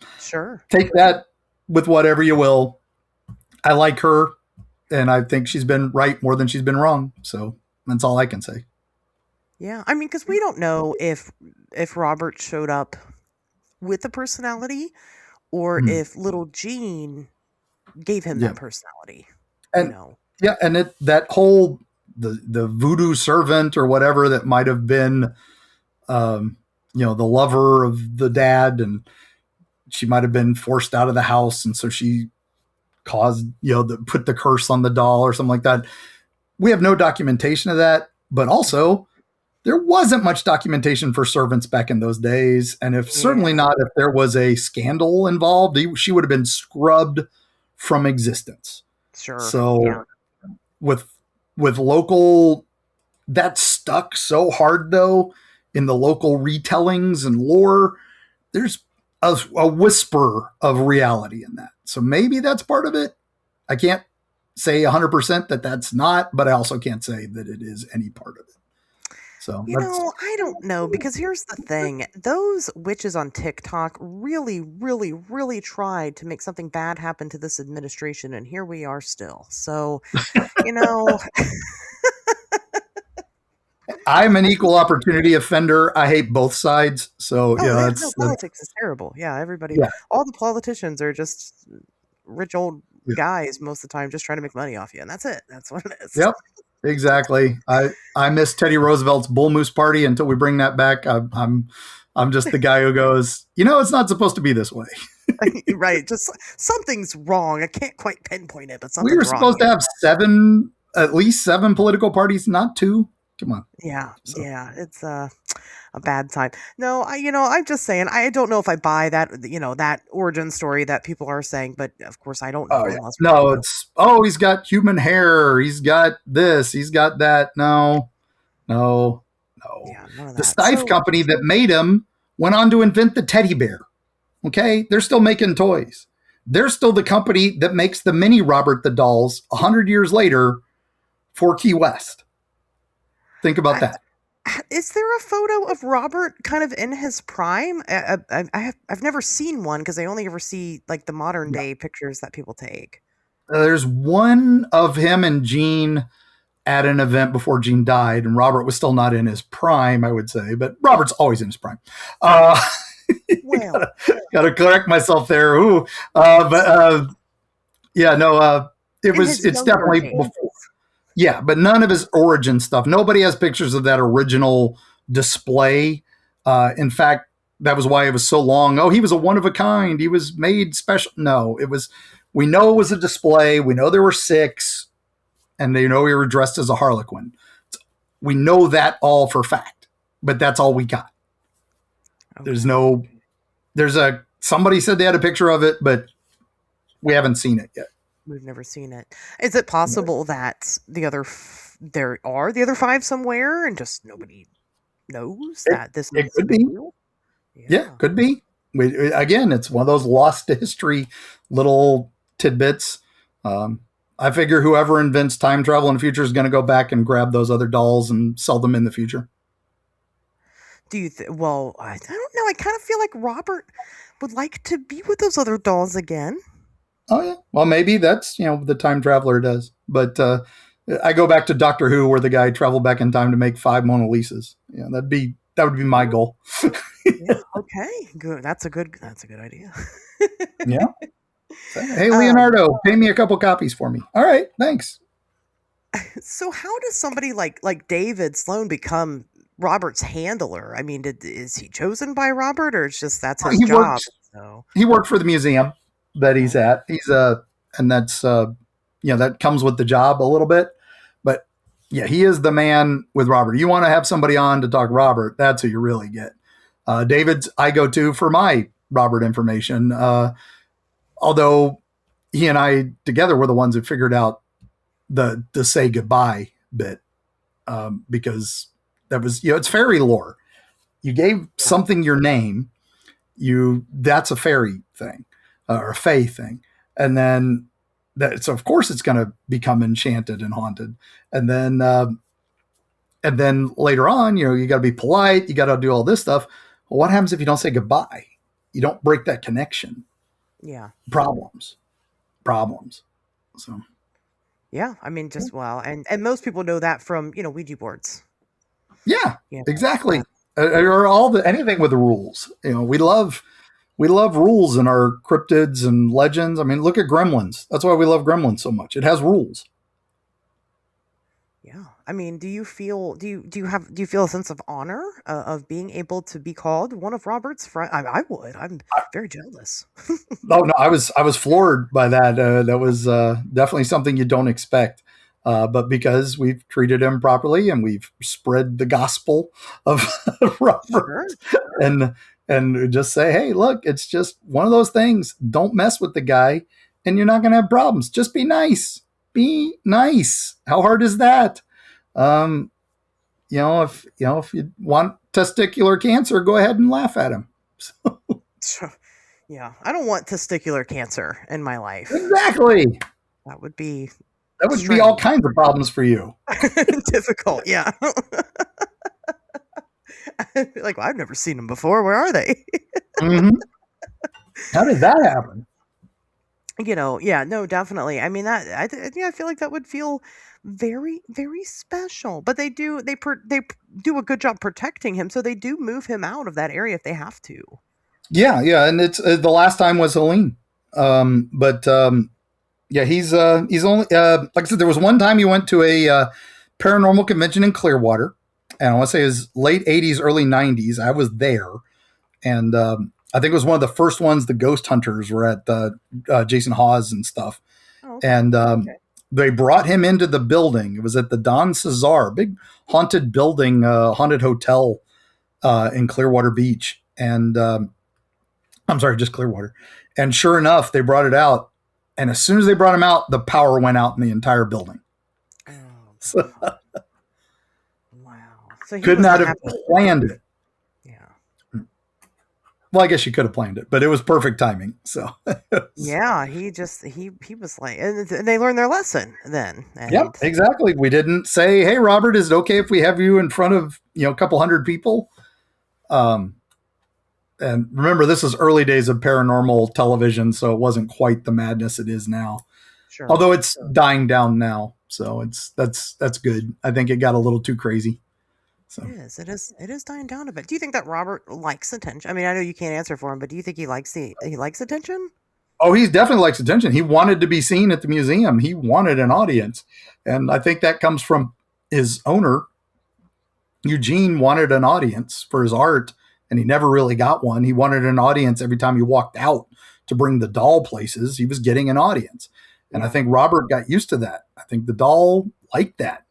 take that with whatever you will. I like her, and I think she's been right more than she's been wrong. So that's all I can say. Yeah. I mean, because we don't know if Robert showed up with a personality or if little Jean gave him that personality. And and that whole the voodoo servant or whatever that might have been the lover of the dad, and she might have been forced out of the house, and so she caused put the curse on the doll or something like that. We have no documentation of that, but also there wasn't much documentation for servants back in those days, and certainly not if there was a scandal involved. She would have been scrubbed from existence. Sure. So with local, that stuck so hard though in the local retellings and lore. There's a whisper of reality in that. So maybe that's part of it. I can't say 100% that that's not, but I also can't say that it is any part of it. So I don't know, because here's the thing. Those witches on TikTok really, really, really tried to make something bad happen to this administration, and here we are still. So, I'm an equal opportunity offender. I hate both sides. So, politics is terrible. Yeah, everybody, all the politicians are just rich old guys most of the time just trying to make money off you, and that's it. That's what it is. Yep. Exactly. I miss Teddy Roosevelt's Bull Moose Party until we bring that back. I'm just the guy who goes, it's not supposed to be this way. Right. Just something's wrong. I can't quite pinpoint it, but something's wrong. We were supposed to have at least seven political parties, not two. Come on. Yeah. So. Yeah. It's a bad time. No, I'm just saying, I don't know if I buy that, that origin story that people are saying, but of course I don't know. He's got human hair. He's got this, he's got that. No. Yeah, none of that. The Steiff company that made him went on to invent the teddy bear. Okay. They're still making toys. They're still the company that makes the mini Robert the dolls 100 years later for Key West. Think about that. Is there a photo of Robert kind of in his prime? I've never seen one, because I only ever see like the modern day pictures that people take. There's one of him and Jean at an event before Jean died, and Robert was still not in his prime, I would say, but Robert's always in his prime. Gotta correct myself there. It's definitely before. Yeah, but none of his origin stuff. Nobody has pictures of that original display. In fact, that was why it was so long. Oh, he was a one of a kind. He was made special. No, we know it was a display. We know there were 6. and they know you were dressed as a Harlequin. We know that all for fact, but that's all we got. Okay. Somebody said they had a picture of it, but we haven't seen it yet. We've never seen it. Is it possible that there are the other 5 somewhere and just nobody knows that this it is could be real? Yeah, could be. Again, it's one of those lost to history little tidbits. I figure whoever invents time travel in the future is going to go back and grab those other dolls and sell them in the future. Do you well, I don't know. I kind of feel like Robert would like to be with those other dolls again. Oh yeah. Well, maybe that's, the time traveler does. But I go back to Doctor Who, where the guy traveled back in time to make 5 Mona Lisas. That would be my goal. Yeah, okay, good. That's a good idea. Yeah. Hey, Leonardo, pay me a couple copies for me. All right, thanks. So how does somebody like David Sloan become Robert's handler? I mean, is he chosen by Robert, or it's just that's his job? He worked for the museum that he's at. And that's that comes with the job a little bit. But yeah, he is the man with Robert. You want to have somebody on to talk Robert, that's who you really get. David's I go to for my Robert information. Although he and I together were the ones who figured out the say goodbye bit, because that was, it's fairy lore. You gave something your name, that's a fairy thing, or a fae thing. And then so of course it's going to become enchanted and haunted. And then later on, you got to be polite. You got to do all this stuff. Well, what happens if you don't say goodbye? You don't break that connection. Yeah. Problems. So. Yeah. I mean, just, well, and most people know that from, Ouija boards. Yeah, exactly. Or anything with the rules. We love rules in our cryptids and legends. I mean, look at Gremlins. That's why we love Gremlins so much. It has rules. Yeah. I mean, do you feel a sense of honor of being able to be called one of Robert's friends? I would. I'm very jealous. No, I was floored by that. That was definitely something you don't expect. But because we've treated him properly and we've spread the gospel of Robert, sure. and just say, hey, look, it's just one of those things. Don't mess with the guy, and you're not going to have problems. Just be nice. Be nice. How hard is that? If you want testicular cancer, go ahead and laugh at him. So. Yeah, I don't want testicular cancer in my life. Exactly. That would be all kinds of problems for you. Difficult, yeah. Like, well, I've never seen them before. Where are they? Mm-hmm. How did that happen? Yeah, no, definitely. I mean, I feel like that would feel very, very special. But they do a good job protecting him, so they do move him out of that area if they have to. Yeah, and it's the last time was Helene, yeah, he's only like I said. There was one time he went to a paranormal convention in Clearwater, and I want to say it was late '80s, early '90s. I was there, and I think it was one of the first ones. The ghost hunters were at Jason Hawes and stuff, and they brought him into the building. It was at the Don Cesar, big haunted building, haunted hotel in Clearwater Beach, and I'm sorry, just Clearwater. And sure enough, they brought it out. And as soon as they brought him out, the power went out in the entire building. Oh, so, wow. So he could not have planned it. Yeah. Well, I guess you could have planned it, but it was perfect timing. So yeah, he was like, and they learned their lesson then. Yep, exactly. We didn't say, hey, Robert, is it okay if we have you in front of, a couple hundred people? And remember, this is early days of paranormal television, so it wasn't quite the madness it is now. Sure. Although it's dying down now, so that's good. I think it got a little too crazy. So. It is dying down a bit. Do you think that Robert likes attention? I mean, I know you can't answer for him, but do you think he likes attention? Oh, he definitely likes attention. He wanted to be seen at the museum. He wanted an audience, and I think that comes from his owner. Eugene wanted an audience for his art. And he never really got one. He wanted an audience every time he walked out to bring the doll places. He was getting an audience. And I think Robert got used to that. I think the doll liked that.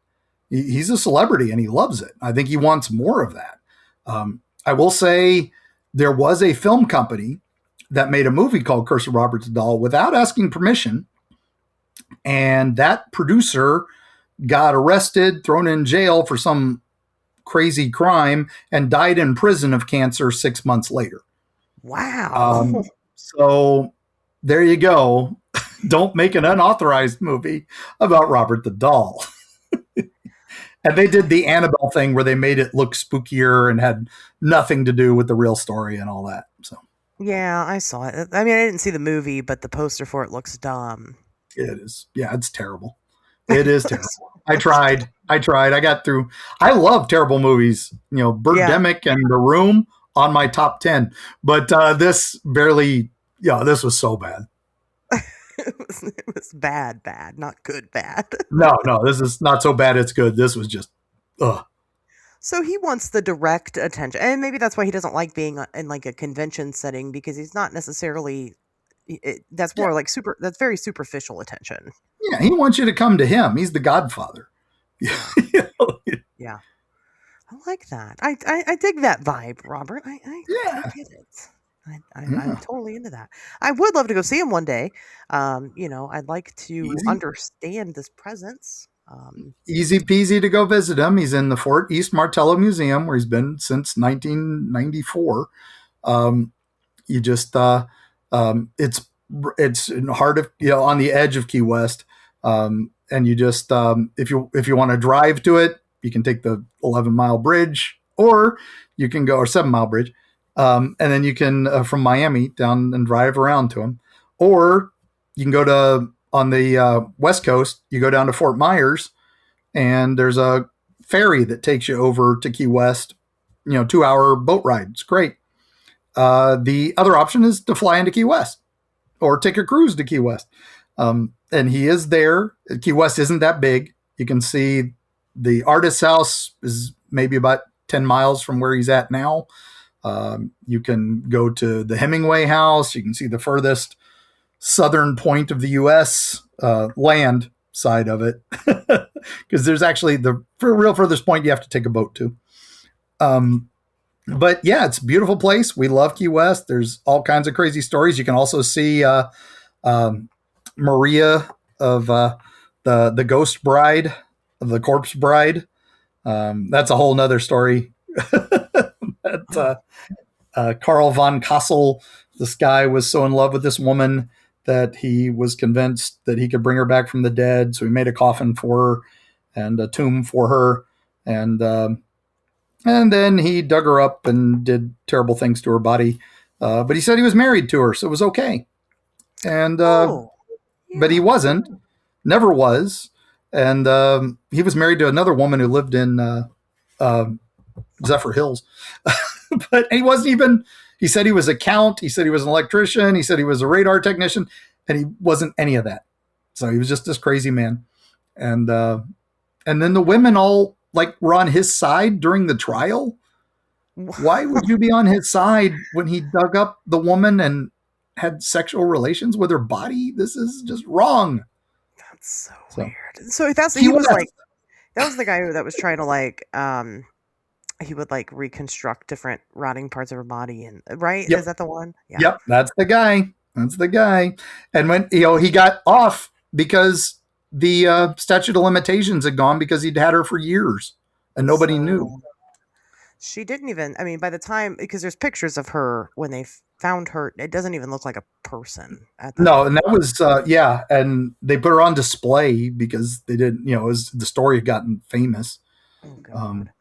He's a celebrity and he loves it. I think he wants more of that. I will say there was a film company that made a movie called Curse of Robert the Doll without asking permission. And that producer got arrested, thrown in jail for some crazy crime, and died in prison of cancer 6 months later. Wow. So there you go. Don't make an unauthorized movie about Robert the Doll. And they did the Annabelle thing where they made it look spookier and had nothing to do with the real story and all that. So Yeah, I saw it. I mean, I didn't see the movie, but the poster for it looks dumb. it is. Yeah, it's terrible. It is terrible. I tried. I got through. I love terrible movies. Birdemic and The Room on my top 10. But this barely, this was so bad. It was bad, not good, bad. No, this is not so bad it's good. This was just, ugh. So he wants the direct attention. And maybe that's why he doesn't like being in like a convention setting, because he's not necessarily, that's more like that's very superficial attention. Yeah, he wants you to come to him. He's the Godfather. Yeah. I like that. I dig that vibe, Robert. I get it. I'm totally into that. I would love to go see him one day. I'd like to understand this presence. Easy peasy to go visit him. He's in the Fort East Martello Museum, where he's been since 1994. You just it's in the heart of on the edge of Key West, and you just if you want to drive to it, you can take the 11-mile bridge, or you can go, or 7-mile bridge. And then you can, from Miami down and drive around to him, or you can go on the West Coast, you go down to Fort Myers, and there's a ferry that takes you over to Key West, 2-hour boat ride. It's great. The other option is to fly into Key West or take a cruise to Key West. And he is there. Key West isn't that big. You can see the artist's house is maybe about 10 miles from where he's at now. You can go to the Hemingway house. You can see the furthest southern point of the U.S. Land side of it, because there's actually the real furthest point you have to take a boat to. But yeah, it's a beautiful place. We love Key West. There's all kinds of crazy stories. You can also see Maria of the Ghost Bride, of the Corpse Bride. That's a whole nother story. Carl von Kassel, this guy was so in love with this woman that he was convinced that he could bring her back from the dead. So he made a coffin for her and a tomb for her. And then he dug her up and did terrible things to her body. But he said he was married to her, so it was okay. And but he wasn't, never was. And he was married to another woman who lived in Zephyr Hills. But he wasn't even, he said he was a count. He said he was an electrician. He said he was a radar technician, and he wasn't any of that. So he was just this crazy man. And then the women all were on his side during the trial. Why would you be on his side when he dug up the woman and had sexual relations with her body? This is just wrong. That's so weird. So that was the guy that was trying to he would reconstruct different rotting parts of her body, and right? Yep. Is that the one? Yeah. Yep, that's the guy. And when he got off because the statute of limitations had gone, because he'd had her for years and nobody knew. She didn't even, by the time, because there's pictures of her when they found her, it doesn't even look like a person. No, and that was, and they put her on display because they didn't, the story had gotten famous. Oh, God.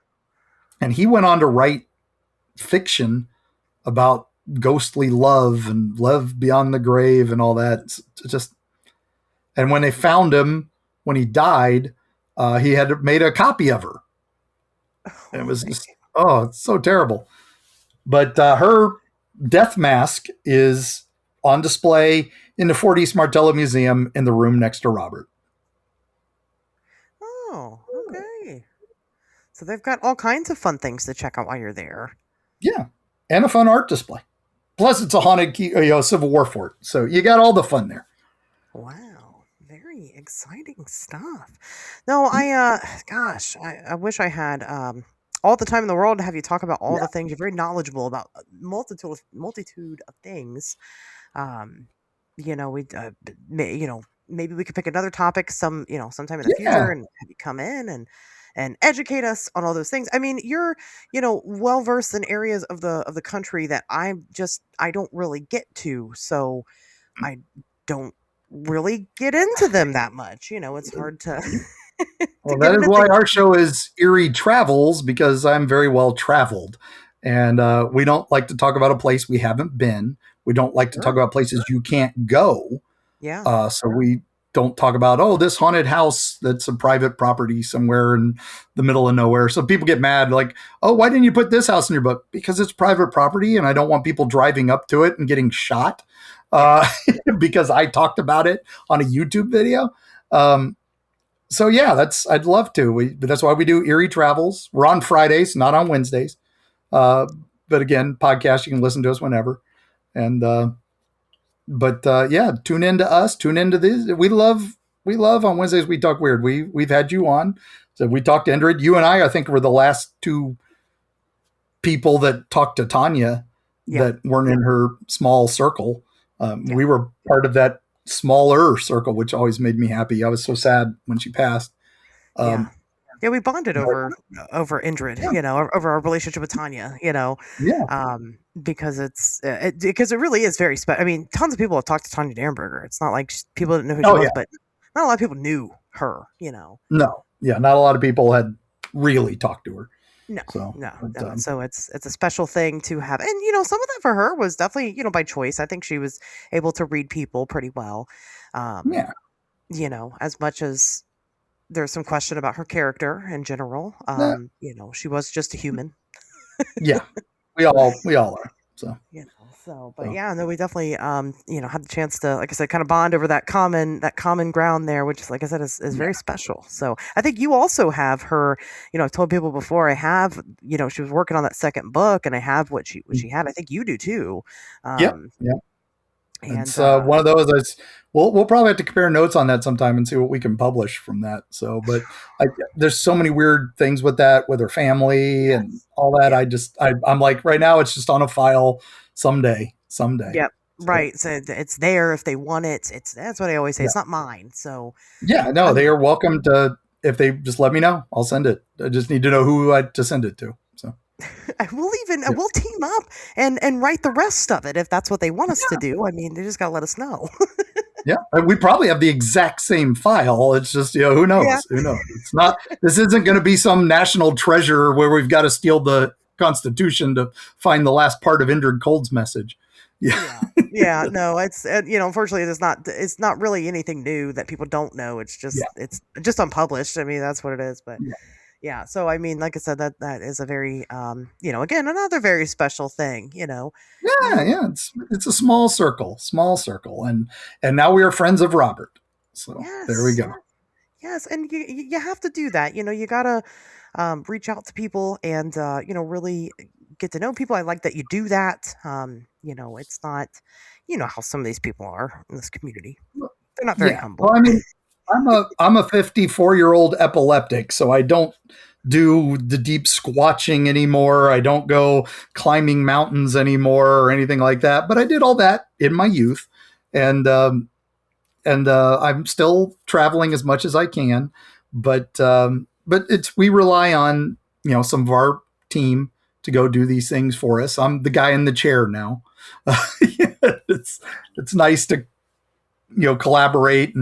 And he went on to write fiction about ghostly love and love beyond the grave and all that. It's just, and when they found him, when he died, he had made a copy of her. And it was just, it's so terrible. But her death mask is on display in the Fort East Martello Museum in the room next to Robert. Oh, okay. So they've got all kinds of fun things to check out while you're there. Yeah, and a fun art display. Plus, it's a haunted Civil War fort, so you got all the fun there. Wow, Very exciting stuff. No, I wish I had all the time in the world to have you talk about all Yeah. the things. You're very knowledgeable about multitude of things. Um, we maybe we could pick another topic sometime in the future Yeah. and have you come in and educate us on all those things. I mean, you're well versed in areas of the country that I don't really get to, so I don't really get into them that much. It's hard to to Well, get that is into why things. our show is Eerie Travels, because I'm very well traveled. And we don't like to talk about a place we haven't been. We don't like to talk Sure. about places you can't go. Yeah. So we don't talk about, oh, this haunted house that's a private property somewhere in the middle of nowhere. So people get mad, like, oh, why didn't you put this house in your book? Because it's private property and I don't want people driving up to it and getting shot because I talked about it on a YouTube video. So yeah, I'd love to. But that's why we do Eerie Travels. We're on Fridays, not on Wednesdays. Uh, but again, podcast, you can listen to us whenever. And yeah, tune in to us. Tune into this. We love on Wednesdays. We talk weird. We've had you on. So we talked to Indrid. You and I think, were the last two people that talked to Tanya that weren't in her small circle. We were part of that smaller circle, which always made me happy. I was so sad when she passed. Yeah, we bonded over Indrid, over our relationship with Tanya, Yeah. because because it really is very special. I mean, tons of people have talked to Tanya Damberger. It's not like people didn't know who she was, but not a lot of people knew her, No. Yeah, not a lot of people had really talked to her. No, So, no. So it's a special thing to have, and some of that for her was definitely by choice. I think she was able to read people pretty well. Yeah. As much as there's some question about her character in general. She was just a human. Yeah. We all are. So But yeah, no, we definitely had the chance to, like I said, kind of bond over that common ground there, which, like I said, is very special. So I think you also have her. I've told people before, I have, she was working on that second book, and I have what she had. I think you do too. Yeah. And it's one of those. We'll probably have to compare notes on that sometime and see what we can publish from that. So, but there's so many weird things with that, with her family and all that. I'm like, right now it's just on a file. Someday. Yep. Right. So it's there if they want it. That's what I always say. It's not mine. So yeah, no, they are welcome to. If they just let me know, I'll send it. I just need to know who to send it to. So we'll team up and write the rest of it if that's what they want us to do. I mean, they just gotta let us know. Yeah, we probably have the exact same file. It's just, who knows? Yeah. Who knows? It's not. This isn't going to be some national treasure where we've got to steal the Constitution to find the last part of Indrid Cold's message. Yeah. No, it's unfortunately, it's not really anything new that people don't know. It's just unpublished. I mean, that's what it is. But yeah. So I mean, like I said, that is a very again, another very special thing. Yeah. It's a small circle, and now we are friends of Robert. So there we go. Yes, and you have to do that. You gotta reach out to people and really get to know people. I like that you do that. It's not how some of these people are in this community. They're not very humble. Well, I mean, I'm a 54-year-old epileptic, so I don't do the deep squatching anymore. I don't go climbing mountains anymore or anything like that. But I did all that in my youth, and I'm still traveling as much as I can. But we rely on some of our team to go do these things for us. I'm the guy in the chair now. It's nice to collaborate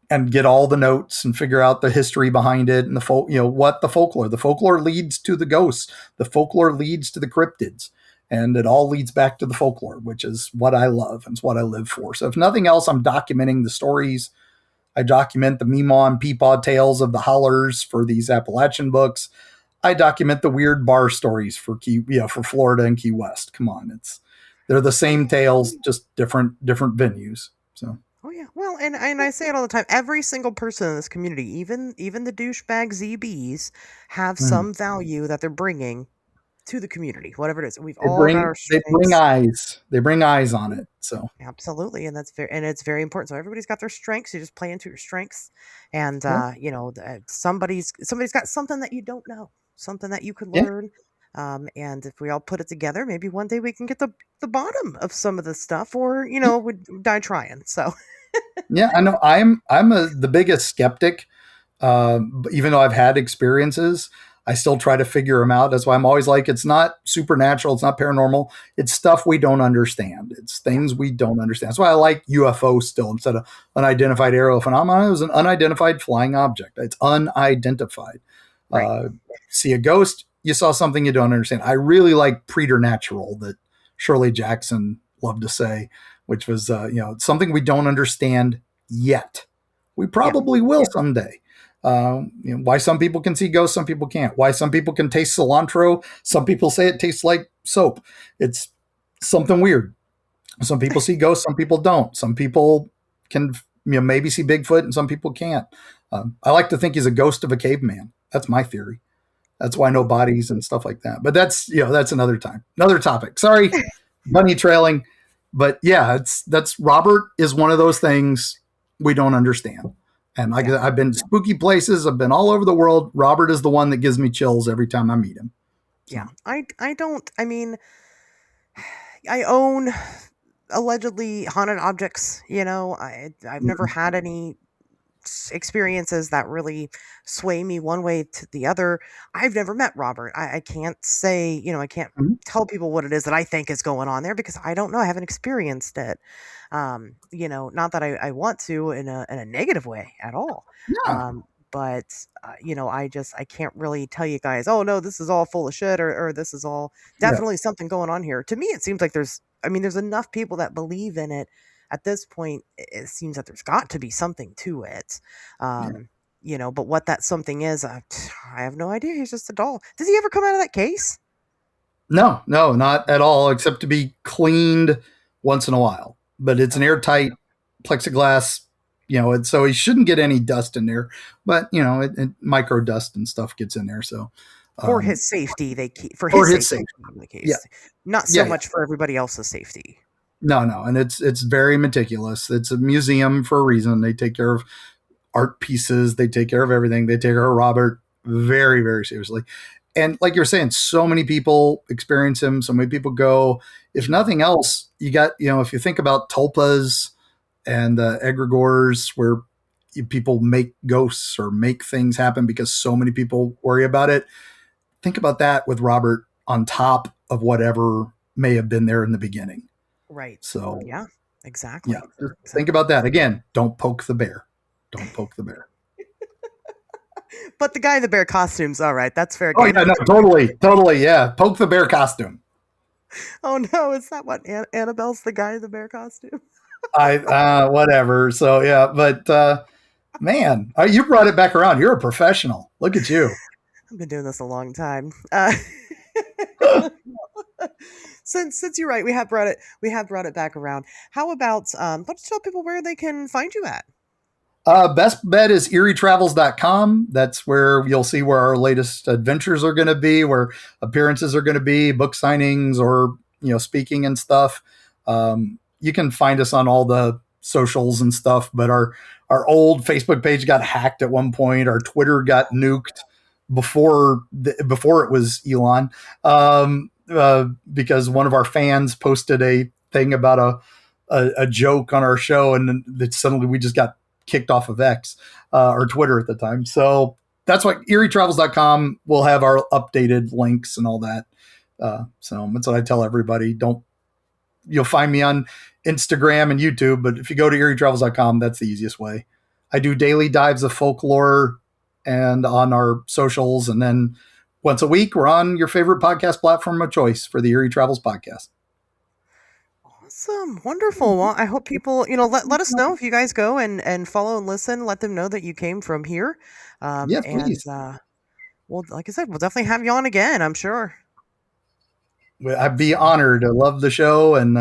and get all the notes and figure out the history behind it and what the folklore. The folklore leads to the ghosts. The folklore leads to the cryptids. And it all leads back to the folklore, which is what I love and it's what I live for. So if nothing else, I'm documenting the stories. I document the Meemaw and Peepaw tales of the hollers for these Appalachian books. I document the weird bar stories for Florida and Key West. Come on, they're the same tales, just different venues. So. Oh yeah, well, and I say it all the time. Every single person in this community, even the douchebag ZBs, have some value that they're bringing to the community, whatever it is. We've They all got bring our they bring strengths. eyes. They bring eyes on it. So Absolutely, and it's very important. So everybody's got their strengths. You just play into your strengths, and yeah, somebody's got something that you don't know, something that you could yeah, learn. And if we all put it together, maybe one day we can get the bottom of some of this stuff, or yeah. we die trying. So Yeah, I know. I'm the biggest skeptic. Even though I've had experiences, I still try to figure them out. That's why I'm always like, it's not supernatural, it's not paranormal. It's stuff we don't understand. It's yeah, things we don't understand. That's why I like UFO still instead of unidentified aerial phenomena. It was an unidentified flying object. It's unidentified. right, Uh, See a ghost, you saw something you don't understand. I really like preternatural that Shirley Jackson loved to say, which was something we don't understand yet. We yeah, probably will someday. Why some people can see ghosts, some people can't. Why some people can taste cilantro, some people say it tastes like soap. It's something weird. Some people see ghosts, some people don't. Some people can maybe see Bigfoot, and some people can't. I like to think he's a ghost of a caveman. That's my theory. That's why no bodies and stuff like that. But that's another time, another topic. Sorry, bunny trailing. But yeah, that's Robert is one of those things we don't understand. And like yeah. I've been to spooky places, I've been all over the world. Robert is the one that gives me chills every time I meet him. Yeah, So I don't. I mean, I own allegedly haunted objects. I've never had any experiences that really sway me one way to the other. I've never met Robert. I can't say, I can't mhm. tell people what it is that I think is going on there because I don't know. I haven't experienced it. Not that I want to in a negative way at all. Yeah, Um, but I can't really tell you guys, oh no, this is all full of shit or this is all yeah, definitely something going on here. To me, it seems like there's enough people that believe in it at this point. It seems that there's got to be something to it. yeah. But what that something is, I have no idea. He's just a doll. Does he ever come out of that case? No, no, not at all, except to be cleaned once in a while. But it's an Okay. airtight plexiglass, and so he shouldn't get any dust in there. But it micro dust and stuff gets in there. So For um, his safety, they keep for for his his safety, safety, they keep him in the yeah, case. Not so yeah, yeah. much for everybody else's safety. No, no, and it's very meticulous. It's a museum for a reason. They take care of art pieces. They take care of everything. They take care of Robert very, very seriously. And like you're saying, so many people experience him. So many people go. If nothing else, you got, if you think about tulpas and egregores where people make ghosts or make things happen because so many people worry about it. Think about that with Robert on top of whatever may have been there in the beginning. Right. So Yeah, yeah, exactly. just think Exactly. about that. Again, don't poke the bear. Don't poke the bear. But the guy in the bear costume's all right. That's fair Oh game. yeah, no, totally, totally, yeah. Poke the bear costume. Oh no, is that what Annabelle's the guy in the bear costume? I whatever. So yeah, but man, you brought it back around. You're a professional. Look at you. I've been doing this a long time. Since you're right, we have brought it back around. How about let's tell people where they can find you at. Best bet is eerietravels.com. That's where you'll see where our latest adventures are going to be, where appearances are going to be, book signings, or speaking and stuff. You can find us on all the socials and stuff, but our old Facebook page got hacked at one point. Our Twitter got nuked before it was Elon, because one of our fans posted a thing about a joke on our show, and then suddenly we just got kicked off of X or Twitter at the time. So that's why eerietravels.com will have our updated links and all that. So that's what I tell everybody. You'll find me on Instagram and YouTube, but if you go to eerietravels.com, that's the easiest way. I do daily dives of folklore and on our socials. And then once a week, we're on your favorite podcast platform of choice for the Eerie Travels podcast. Awesome, wonderful. Well, I hope people, let us know if you guys go and follow and listen. Let them know that you came from here. Yeah, And please. well, like I said, we'll definitely have you on again. I'm sure. I'd be honored. I love the show and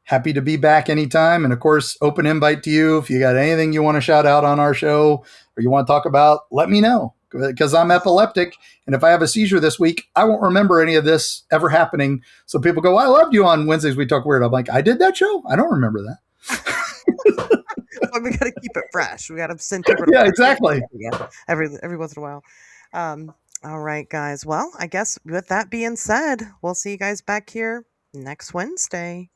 happy to be back anytime. And of course, open invite to you. If you got anything you want to shout out on our show or you want to talk about, let me know. because I'm epileptic. And if I have a seizure this week, I won't remember any of this ever happening. So people go, I loved you on Wednesdays We Talk Weird. I'm like, I did that show? I don't remember that. But we got to keep it fresh. We got to send people. Yeah, exactly. Every once in a while. All right, guys. Well, I guess with that being said, we'll see you guys back here next Wednesday.